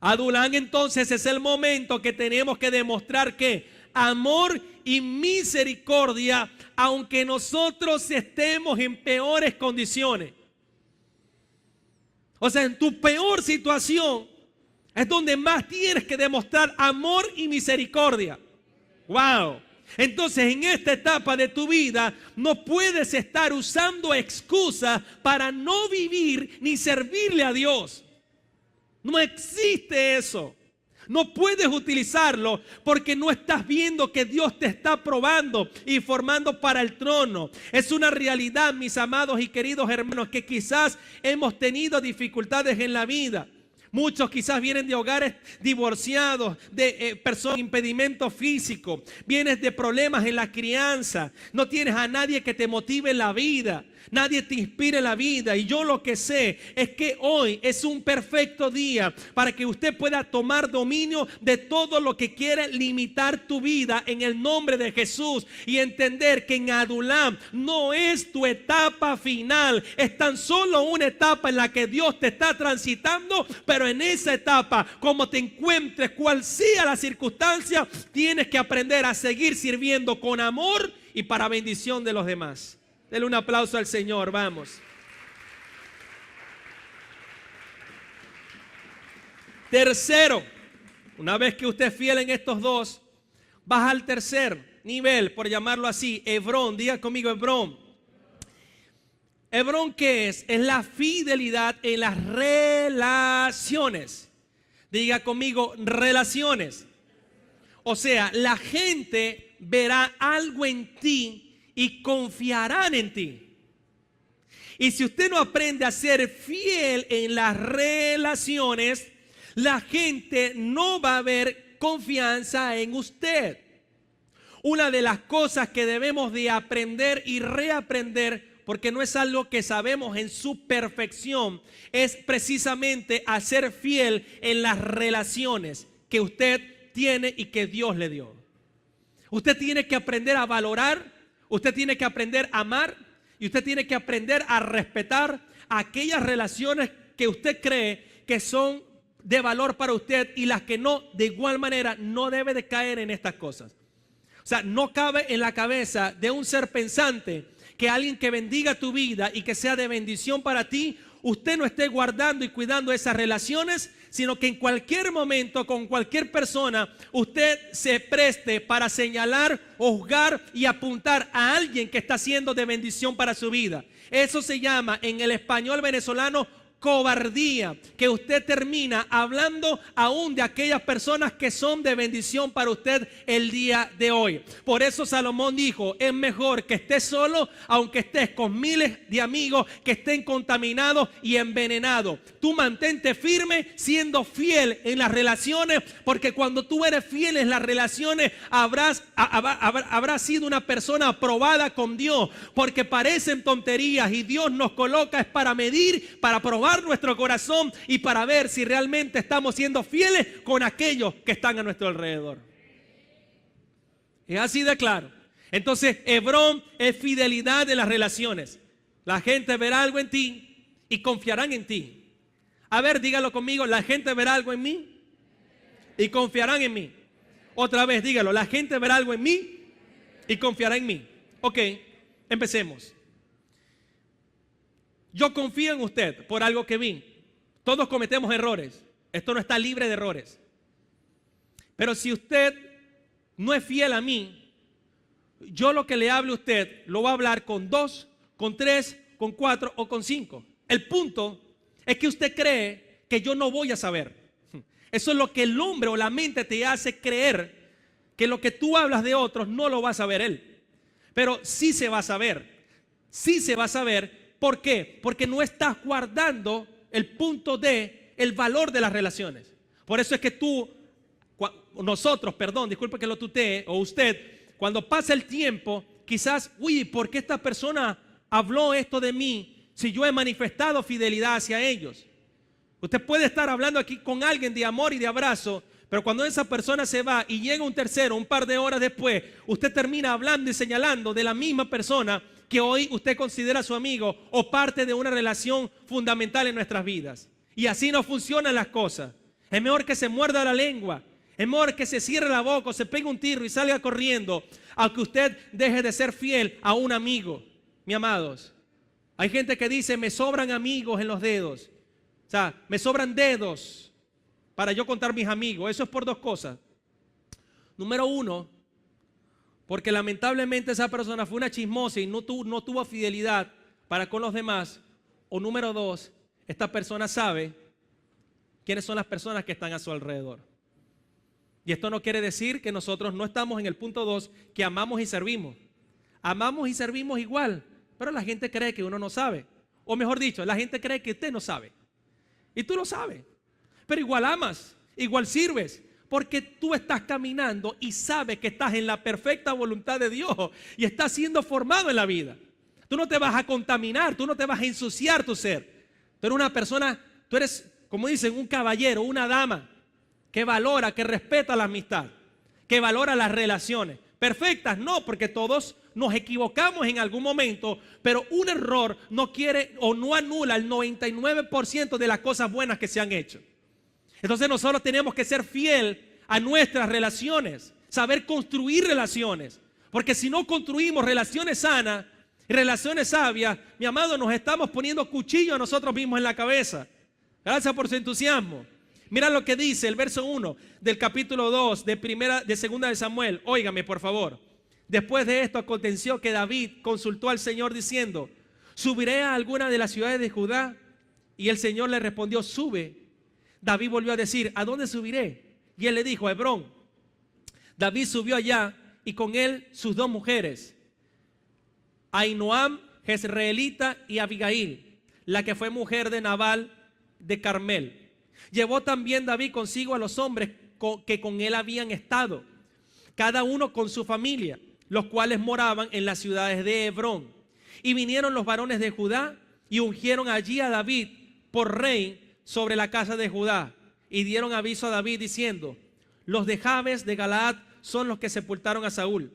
Adulán, entonces, es el momento que tenemos que demostrar que amor y misericordia, aunque nosotros estemos en peores condiciones. O sea, en tu peor situación es donde más tienes que demostrar amor y misericordia. Wow. Entonces, en esta etapa de tu vida no puedes estar usando excusas para no vivir ni servirle a Dios. No existe eso. No puedes utilizarlo porque no estás viendo que Dios te está probando y formando para el trono. Es una realidad, mis amados y queridos hermanos, que quizás hemos tenido dificultades en la vida. Muchos quizás vienen de hogares divorciados, de personas, impedimento físico, vienes de problemas en la crianza, no tienes a nadie que te motive en la vida. Nadie te inspira en la vida, y yo lo que sé es que hoy es un perfecto día para que usted pueda tomar dominio de todo lo que quiere limitar tu vida en el nombre de Jesús, y entender que en Adulán no es tu etapa final, es tan solo una etapa en la que Dios te está transitando, pero en esa etapa, como te encuentres, cual sea la circunstancia, tienes que aprender a seguir sirviendo con amor y para bendición de los demás. Denle un aplauso al Señor, vamos. Tercero, una vez que usted es fiel en estos dos, baja al tercer nivel, por llamarlo así, Hebrón. Diga conmigo, Hebrón. Hebrón, ¿qué es? Es la fidelidad en las relaciones. Diga conmigo, relaciones. O sea, la gente verá algo en ti y confiarán en ti. Y si usted no aprende a ser fiel en las relaciones, la gente no va a ver confianza en usted. Una de las cosas que debemos de aprender y reaprender, porque no es algo que sabemos en su perfección, es precisamente a ser fiel en las relaciones que usted tiene y que Dios le dio. Usted tiene que aprender a valorar, usted tiene que aprender a amar, y usted tiene que aprender a respetar aquellas relaciones que usted cree que son de valor para usted, y las que no, de igual manera, no debe de caer en estas cosas. O sea, no cabe en la cabeza de un ser pensante que alguien que bendiga tu vida y que sea de bendición para ti, usted no esté guardando y cuidando esas relaciones, sino que en cualquier momento, con cualquier persona, usted se preste para señalar, juzgar y apuntar a alguien que está siendo de bendición para su vida. Eso se llama en el español venezolano cobardía que usted termina hablando aún de aquellas personas que son de bendición para usted el día de hoy. Por eso Salomón dijo, es mejor que estés solo, aunque estés con miles de amigos que estén contaminados y envenenados. Tú mantente firme siendo fiel en las relaciones, porque cuando tú eres fiel en las relaciones habrás sido una persona aprobada con Dios, porque parecen tonterías y Dios nos coloca es para medir, para probar nuestro corazón y para ver si realmente estamos siendo fieles con aquellos que están a nuestro alrededor. Es así de claro. Entonces, Hebrón es fidelidad en las relaciones. La gente verá algo en ti y confiarán en ti. A ver, dígalo conmigo, la gente verá algo en mí y confiarán en mí. Otra vez, dígalo, la gente verá algo en mí y confiará en mí. Ok, empecemos. Yo confío en usted por algo que vi. Todos cometemos errores. Esto no está libre de errores. Pero si usted no es fiel a mí, yo lo que le hable a usted lo voy a hablar con 2, con 3, con 4 o con 5. El punto es que usted cree que yo no voy a saber. Eso es lo que el hombre o la mente te hace creer, que lo que tú hablas de otros no lo va a saber él. Pero sí se va a saber. Sí se va a saber. ¿Por qué? Porque no estás guardando el punto de el valor de las relaciones. Por eso es que disculpe que lo tutee, o usted, cuando pasa el tiempo, quizás, ¿por qué esta persona habló esto de mí si yo he manifestado fidelidad hacia ellos? Usted puede estar hablando aquí con alguien de amor y de abrazo, pero cuando esa persona se va y llega un tercero un par de horas después, usted termina hablando y señalando de la misma persona que hoy usted considera su amigo o parte de una relación fundamental en nuestras vidas. Y así no funcionan las cosas. Es mejor que se muerda la lengua, es mejor que se cierre la boca o se pegue un tiro y salga corriendo, aunque usted deje de ser fiel a un amigo. Mis amados, hay gente que dice, me sobran amigos en los dedos. O sea, me sobran dedos para yo contar mis amigos. Eso es por 2 cosas. Número 1, porque lamentablemente esa persona fue una chismosa y no tuvo fidelidad para con los demás. O número 2, esta persona sabe quiénes son las personas que están a su alrededor. Y esto no quiere decir que nosotros no estamos en el punto 2, que amamos y servimos. Amamos y servimos igual, pero la gente cree que uno no sabe. O mejor dicho, la gente cree que usted no sabe. Y tú lo sabes. Pero igual amas, igual sirves. Porque tú estás caminando y sabes que estás en la perfecta voluntad de Dios y estás siendo formado en la vida. Tú no te vas a contaminar, tú no te vas a ensuciar tu ser. Tú eres una persona, tú eres, como dicen, un caballero, una dama que valora, que respeta la amistad, que valora las relaciones. Perfectas, no, porque todos nos equivocamos en algún momento, pero un error no quiere o no anula el 99% de las cosas buenas que se han hecho. Entonces nosotros tenemos que ser fiel a nuestras relaciones, saber construir relaciones, porque si no construimos relaciones sanas y relaciones sabias, mi amado, nos estamos poniendo cuchillo a nosotros mismos en la cabeza. Gracias por su entusiasmo. Mira lo que dice el verso 1 del capítulo 2 de segunda de Samuel. Óigame por favor. Después de esto aconteció que David consultó al Señor diciendo, ¿subiré a alguna de las ciudades de Judá? Y el Señor le respondió, sube. David volvió a decir, ¿a dónde subiré? Y él le dijo, a Hebrón. David subió allá y con él sus 2 mujeres, Ahinoam, jezreelita, y Abigail, la que fue mujer de Nabal de Carmel. Llevó también David consigo a los hombres que con él habían estado, cada uno con su familia, los cuales moraban en las ciudades de Hebrón. Y vinieron los varones de Judá y ungieron allí a David por rey sobre la casa de Judá, y dieron aviso a David diciendo, los de Jabes de Galaad son los que sepultaron a Saúl.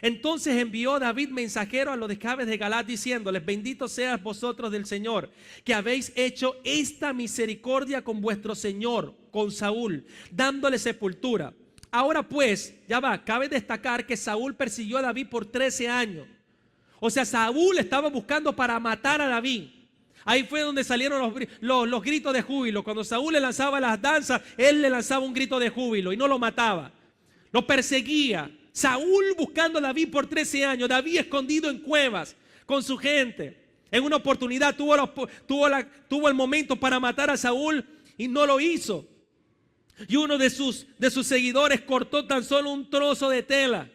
Entonces envió David mensajero a los de Jabes de Galaad diciéndoles, bendito seas vosotros del Señor, que habéis hecho esta misericordia con vuestro Señor, con Saúl, dándole sepultura. Ahora pues, cabe destacar que Saúl persiguió a David por 13 años. O sea, Saúl estaba buscando para matar a David. Ahí fue donde salieron los gritos de júbilo. Cuando Saúl le lanzaba las danzas, él le lanzaba un grito de júbilo y no lo mataba. Lo perseguía. Saúl buscando a David por 13 años. David escondido en cuevas con su gente. En una oportunidad tuvo el momento para matar a Saúl y no lo hizo. Y uno de sus seguidores cortó tan solo un trozo de tela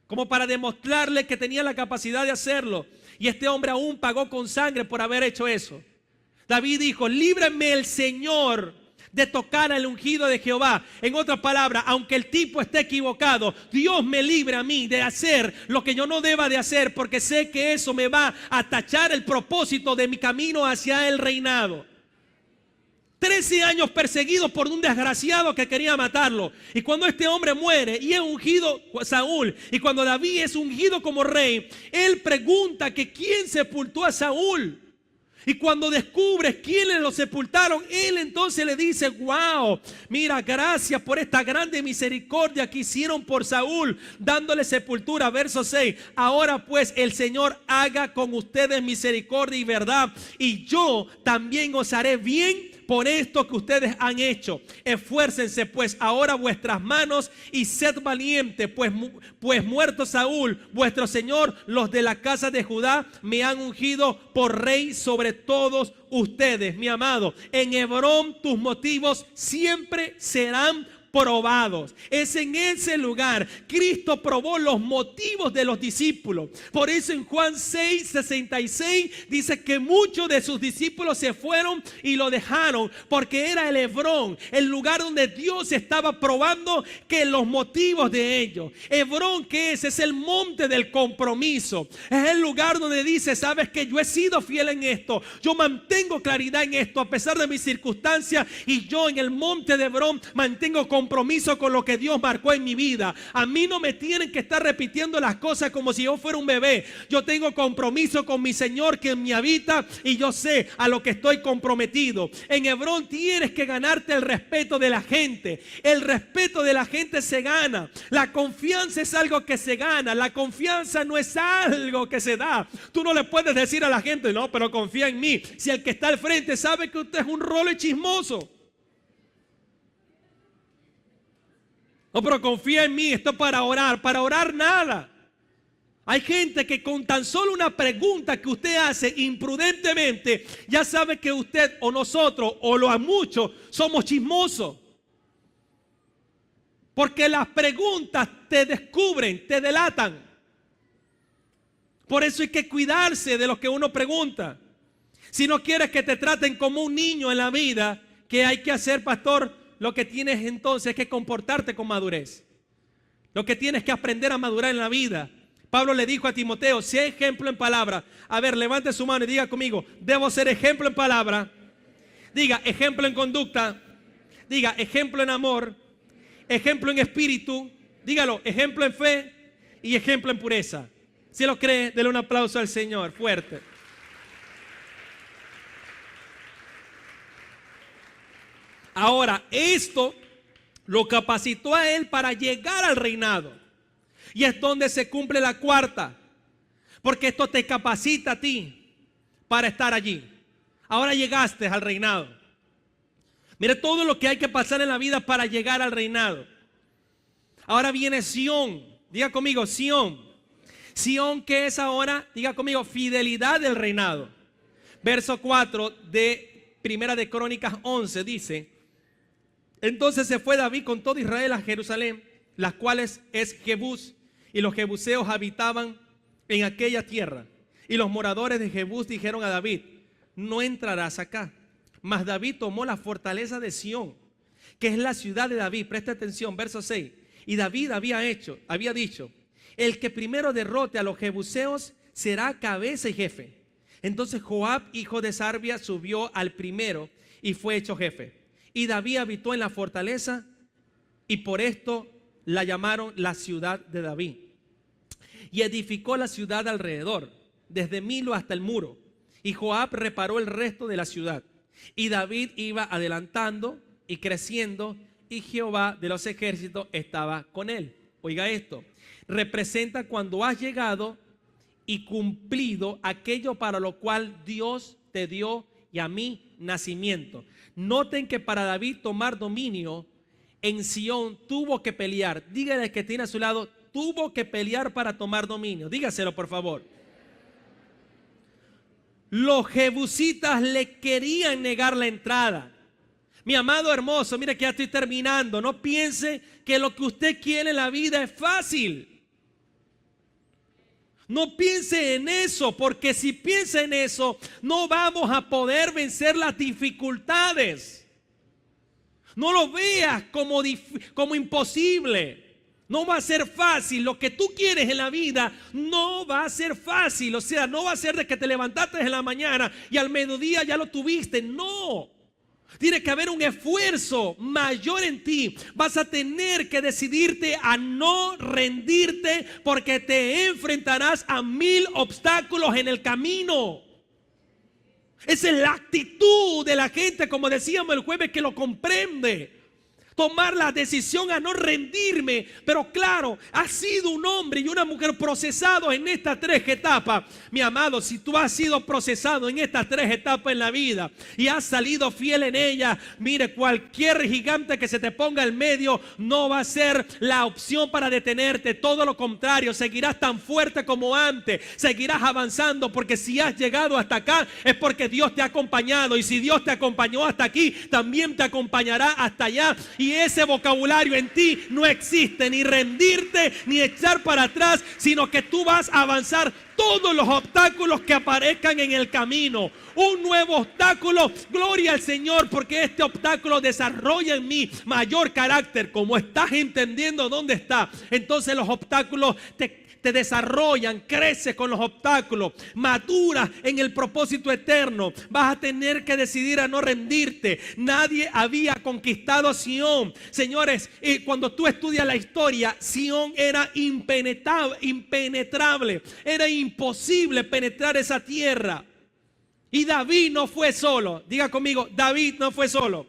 como para demostrarle que tenía la capacidad de hacerlo. Y este hombre aún pagó con sangre por haber hecho eso. David dijo: líbrame el Señor de tocar al ungido de Jehová. En otras palabras, aunque el tipo esté equivocado, Dios me libre a mí de hacer lo que yo no deba de hacer, porque sé que eso me va a tachar el propósito de mi camino hacia el reinado. 13 años perseguido por un desgraciado que quería matarlo. Y cuando este hombre muere y es ungido Saúl, y cuando David es ungido como rey, él pregunta que quién sepultó a Saúl. Y cuando descubre quiénes lo sepultaron, él entonces le dice: wow, mira, gracias por esta grande misericordia que hicieron por Saúl, dándole sepultura. Verso 6: ahora pues el Señor haga con ustedes misericordia y verdad, y yo también os haré bien por esto que ustedes han hecho. Esfuércense pues ahora vuestras manos y sed valientes, pues muerto Saúl, vuestro señor, los de la casa de Judá me han ungido por rey sobre todos ustedes. Mi amado, en Hebrón tus motivos siempre serán probados. Es en ese lugar Cristo probó los motivos de los discípulos. Por eso en Juan 6:66 dice que muchos de sus discípulos se fueron y lo dejaron, porque era el Hebrón, el lugar donde Dios estaba probando que los motivos de ellos. Hebrón, ¿qué es? Es el monte del compromiso. Es el lugar donde dice: sabes que yo he sido fiel en esto, yo mantengo claridad en esto a pesar de mis circunstancias, y yo en el monte de Hebrón mantengo compromiso con lo que Dios marcó en mi vida. A mí no me tienen que estar repitiendo las cosas como si yo fuera un bebé. Yo tengo compromiso con mi Señor que en mí habita, y yo sé a lo que estoy comprometido. En Hebrón tienes que ganarte el respeto de la gente. El respeto de la gente se gana. La confianza es algo que se gana. La confianza no es algo que se da. Tú no le puedes decir a la gente: no, pero confía en mí, si el que está al frente sabe que usted es un rolo y chismoso. No, pero confía en mí, esto es para orar nada. Hay gente que con tan solo una pregunta que usted hace imprudentemente, ya sabe que usted o nosotros o los muchos somos chismosos. Porque las preguntas te descubren, te delatan. Por eso hay que cuidarse de lo que uno pregunta. Si no quieres que te traten como un niño en la vida, ¿qué hay que hacer, pastor? Lo que tienes entonces es que comportarte con madurez. Lo que tienes que aprender a madurar en la vida. Pablo le dijo a Timoteo: sé ejemplo en palabra. A ver, levante su mano y diga conmigo: debo ser ejemplo en palabra. Diga: ejemplo en conducta. Diga: ejemplo en amor. Ejemplo en espíritu. Dígalo: ejemplo en fe y ejemplo en pureza. Si lo cree, dele un aplauso al Señor fuerte. Ahora, esto lo capacitó a él para llegar al reinado. Y es donde se cumple la cuarta. Porque esto te capacita a ti para estar allí. Ahora llegaste al reinado. Mire todo lo que hay que pasar en la vida para llegar al reinado. Ahora viene Sión. Diga conmigo, Sión. Sión, ¿qué es ahora? Diga conmigo, fidelidad del reinado. Verso 4 de Primera de Crónicas 11 dice: entonces se fue David con todo Israel a Jerusalén, las cuales es Jebús, y los jebuseos habitaban en aquella tierra. Y los moradores de Jebús dijeron a David: no entrarás acá. Mas David tomó la fortaleza de Sión, que es la ciudad de David. Presta atención, verso 6. Y David había dicho: el que primero derrote a los jebuseos será cabeza y jefe. Entonces Joab, hijo de Sarvia, subió al primero y fue hecho jefe. Y David habitó en la fortaleza, y por esto la llamaron la ciudad de David. Y edificó la ciudad alrededor, desde Milo hasta el muro. Y Joab reparó el resto de la ciudad. Y David iba adelantando y creciendo, y Jehová de los ejércitos estaba con él. Oiga esto: representa cuando has llegado y cumplido aquello para lo cual Dios te dio y a mí nacimiento. Noten que para David tomar dominio en Sión tuvo que pelear. Dígale al que tiene a su lado: tuvo que pelear para tomar dominio. Dígaselo, por favor. los jebusitas le querían negar la entrada. Mi amado hermoso, mire que ya estoy terminando. No piense que lo que usted quiere en la vida es fácil. No piense en eso, porque si piensa en eso, no vamos a poder vencer las dificultades. No lo veas como imposible. No va a ser fácil. Lo que tú quieres en la vida no va a ser fácil. O sea, no va a ser de que te levantaste en la mañana y al mediodía ya lo tuviste. No. Tiene que haber un esfuerzo mayor en ti. Vas a tener que decidirte a no rendirte, porque te enfrentarás a 1000 obstáculos en el camino. Esa es la actitud de la gente, como decíamos el jueves, que lo comprende. Tomar la decisión a no rendirme. Pero claro, has sido un hombre y una mujer procesados en estas 3 etapas. Mi amado, si tú has sido procesado en estas 3 etapas en la vida y has salido fiel en ellas, mire, cualquier gigante que se te ponga en medio no va a ser la opción para detenerte. Todo lo contrario, seguirás tan fuerte como antes. Seguirás avanzando, porque si has llegado hasta acá es porque Dios te ha acompañado. Y si Dios te acompañó hasta aquí, también te acompañará hasta allá. Y ese vocabulario en ti no existe, ni rendirte, ni echar para atrás, sino que tú vas a avanzar todos los obstáculos que aparezcan en el camino. Un nuevo obstáculo, gloria al Señor, porque este obstáculo desarrolla en mí mayor carácter. Como estás entendiendo dónde está, entonces los obstáculos te desarrollan, creces con los obstáculos, maduras en el propósito eterno. Vas a tener que decidir a no rendirte. Nadie había conquistado Sión. Señores, cuando tú estudias la historia, Sión era impenetrable. Era imposible penetrar esa tierra. Y David no fue solo. Diga conmigo, David no fue solo.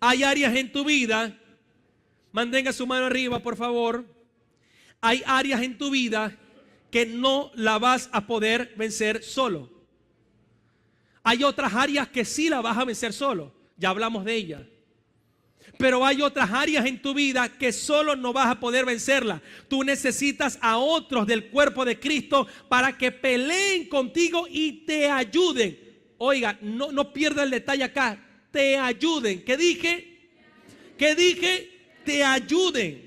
Hay áreas en tu vida, mantenga su mano arriba, por favor. Hay áreas en tu vida que no la vas a poder vencer solo. Hay otras áreas que sí la vas a vencer solo. Ya hablamos de ellas. Pero hay otras áreas en tu vida que solo no vas a poder vencerla. Tú necesitas a otros del cuerpo de Cristo para que peleen contigo y te ayuden. Oiga, no pierda el detalle acá. Te ayuden. ¿Qué dije? ¿Qué dije? Te ayuden.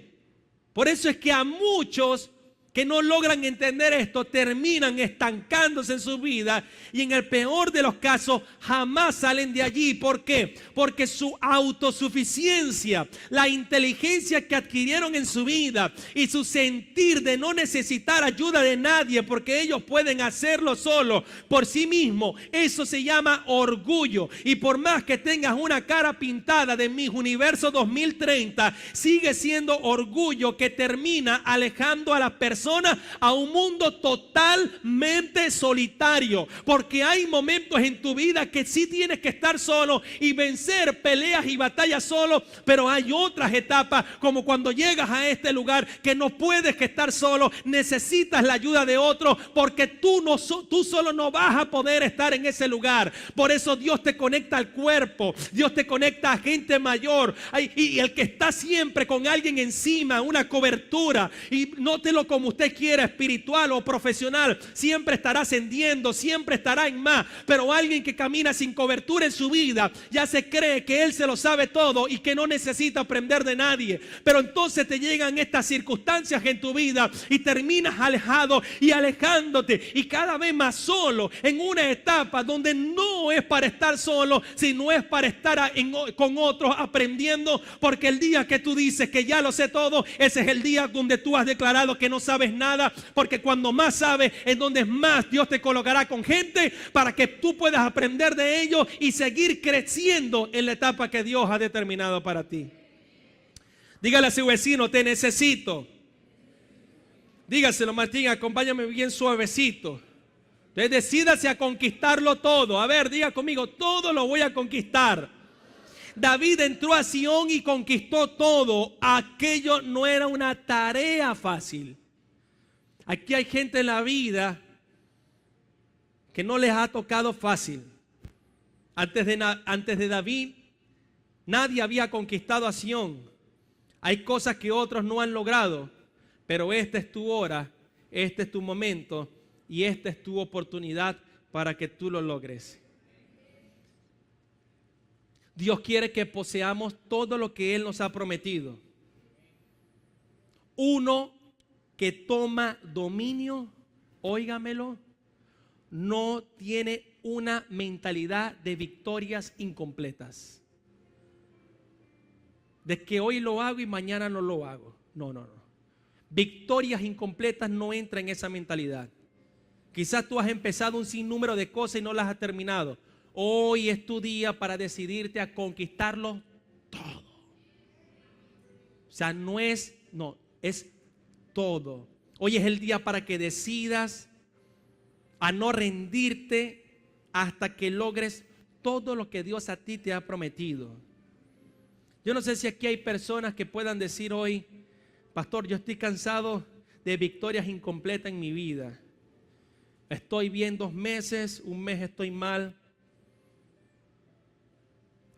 Por eso es que a muchos que no logran entender esto terminan estancándose en su vida y en el peor de los casos jamás salen de allí. ¿Por qué? Porque su autosuficiencia, la inteligencia que adquirieron en su vida y su sentir de no necesitar ayuda de nadie porque ellos pueden hacerlo solo por sí mismos, eso se llama orgullo. Y por más que tengas una cara pintada de Miss Universo 2030, sigue siendo orgullo que termina alejando a la persona a un mundo totalmente solitario. Porque hay momentos en tu vida que sí tienes que estar solo y vencer peleas y batallas solo, pero hay otras etapas, como cuando llegas a este lugar, que no puedes que estar solo, necesitas la ayuda de otro, porque tú solo no vas a poder estar en ese lugar. Por eso Dios te conecta al cuerpo, Dios te conecta a gente mayor, y el que está siempre con alguien encima, una cobertura, y nótelo como usted quiera, espiritual o profesional, siempre estará ascendiendo, siempre estará en más. Pero alguien que camina sin cobertura en su vida ya se cree que él se lo sabe todo y que no necesita aprender de nadie. Pero entonces te llegan estas circunstancias en tu vida y terminas alejado y alejándote y cada vez más solo en una etapa donde no es para estar solo, sino es para estar con otros aprendiendo. Porque el día que tú dices que ya lo sé todo, ese es el día donde tú has declarado que no sabes nada, porque cuando más sabes es donde más Dios te colocará con gente para que tú puedas aprender de ellos y seguir creciendo en la etapa que Dios ha determinado para ti. Dígale a su vecino, te necesito. Dígaselo, Martín, acompáñame bien suavecito. Entonces decídase a conquistarlo todo. A ver, diga conmigo, todo lo voy a conquistar. David entró a Sión y conquistó todo. Aquello no era una tarea fácil. Aquí hay gente en la vida que no les ha tocado fácil. Antes de David, nadie había conquistado a Sión. Hay cosas que otros no han logrado, pero esta es tu hora, este es tu momento y esta es tu oportunidad para que tú lo logres. Dios quiere que poseamos todo lo que Él nos ha prometido. Uno que toma dominio, óigamelo, no tiene una mentalidad de victorias incompletas. De que hoy lo hago y mañana no lo hago. No. Victorias incompletas no entran en esa mentalidad. Quizás tú has empezado un sinnúmero de cosas y no las has terminado. Hoy es tu día para decidirte a conquistarlo todo. O sea, es todo. Hoy es el día para que decidas a no rendirte hasta que logres todo lo que Dios a ti te ha prometido. Yo no sé si aquí hay personas que puedan decir hoy: pastor, yo estoy cansado de victorias incompletas en mi vida. Estoy bien 2 meses, 1 mes estoy mal.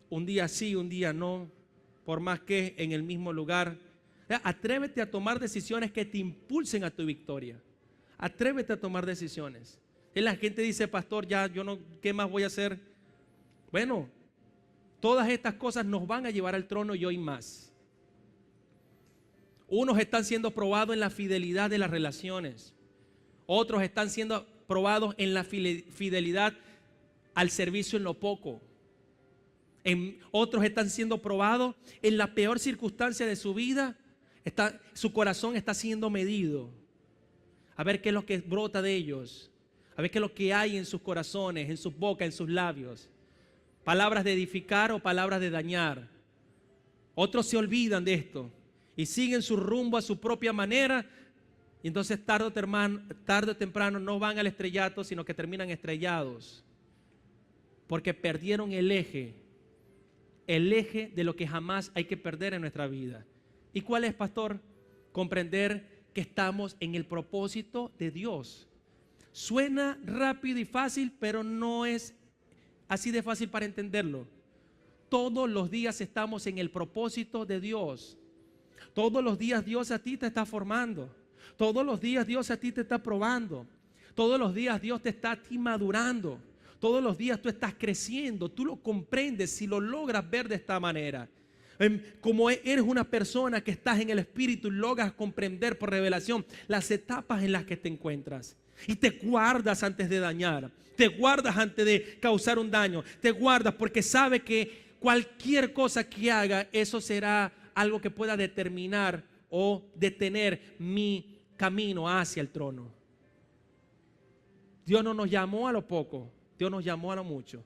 Un día sí, un día no, por más que en el mismo lugar. Atrévete a tomar decisiones que te impulsen a tu victoria. Atrévete a tomar decisiones. Y la gente dice: pastor, ya yo no, ¿qué más voy a hacer? Bueno, todas estas cosas nos van a llevar al trono y hoy más. Unos están siendo probados en la fidelidad de las relaciones. Otros están siendo probados en la fidelidad al servicio en lo poco. Otros están siendo probados en la peor circunstancia de su vida. Su corazón está siendo medido. A ver qué es lo que brota de ellos. A ver qué es lo que hay en sus corazones, en sus bocas, en sus labios. Palabras de edificar o palabras de dañar. Otros se olvidan de esto y siguen su rumbo a su propia manera. Y entonces tarde o temprano no van al estrellato, sino que terminan estrellados. Porque perdieron el eje de lo que jamás hay que perder en nuestra vida. ¿Y cuál es, pastor? Comprender que estamos en el propósito de Dios. Suena rápido y fácil, pero no es así de fácil para entenderlo. Todos los días estamos en el propósito de Dios. Todos los días Dios a ti te está formando. Todos los días Dios a ti te está probando. Todos los días Dios te está a ti madurando. Todos los días tú estás creciendo. Tú lo comprendes si lo logras ver de esta manera. Como eres una persona que estás en el Espíritu y logras comprender por revelación las etapas en las que te encuentras. Y te guardas antes de dañar. Te guardas antes de causar un daño. Te guardas porque sabes que cualquier cosa que haga, eso será algo que pueda determinar o detener mi camino hacia el trono. Dios no nos llamó a lo poco, Dios nos llamó a lo mucho.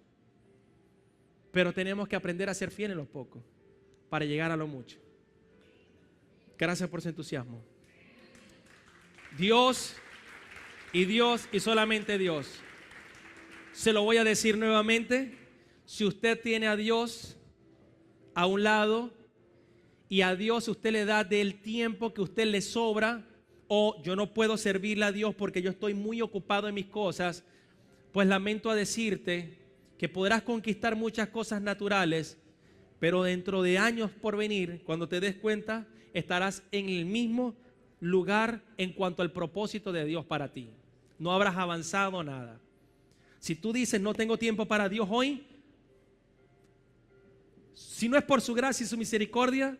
Pero tenemos que aprender a ser fieles en lo poco para llegar a lo mucho. Gracias por su entusiasmo. Dios y solamente Dios. Se lo voy a decir nuevamente. Si usted tiene a Dios a un lado y a Dios usted le da del tiempo que usted le sobra, o yo no puedo servirle a Dios porque yo estoy muy ocupado en mis cosas, pues lamento a decirte que podrás conquistar muchas cosas naturales, pero dentro de años por venir, cuando te des cuenta, estarás en el mismo lugar en cuanto al propósito de Dios para ti. No habrás avanzado nada. Si tú dices no tengo tiempo para Dios hoy, si no es por su gracia y su misericordia,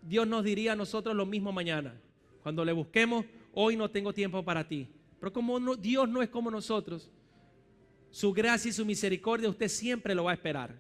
Dios nos diría a nosotros lo mismo mañana. Cuando le busquemos, hoy no tengo tiempo para ti. Pero como Dios no es como nosotros, su gracia y su misericordia usted siempre lo va a esperar.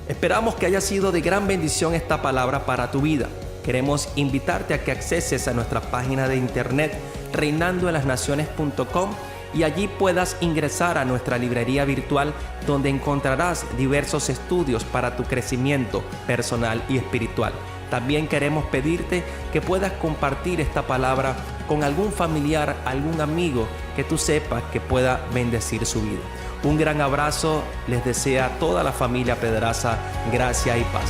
Esperamos que haya sido de gran bendición esta palabra para tu vida. Queremos invitarte a que acceses a nuestra página de internet reinandoenlasnaciones.com y allí puedas ingresar a nuestra librería virtual donde encontrarás diversos estudios para tu crecimiento personal y espiritual. También queremos pedirte que puedas compartir esta palabra con algún familiar, algún amigo que tú sepas que pueda bendecir su vida. Un gran abrazo les desea toda la familia Pedraza, gracia y paz.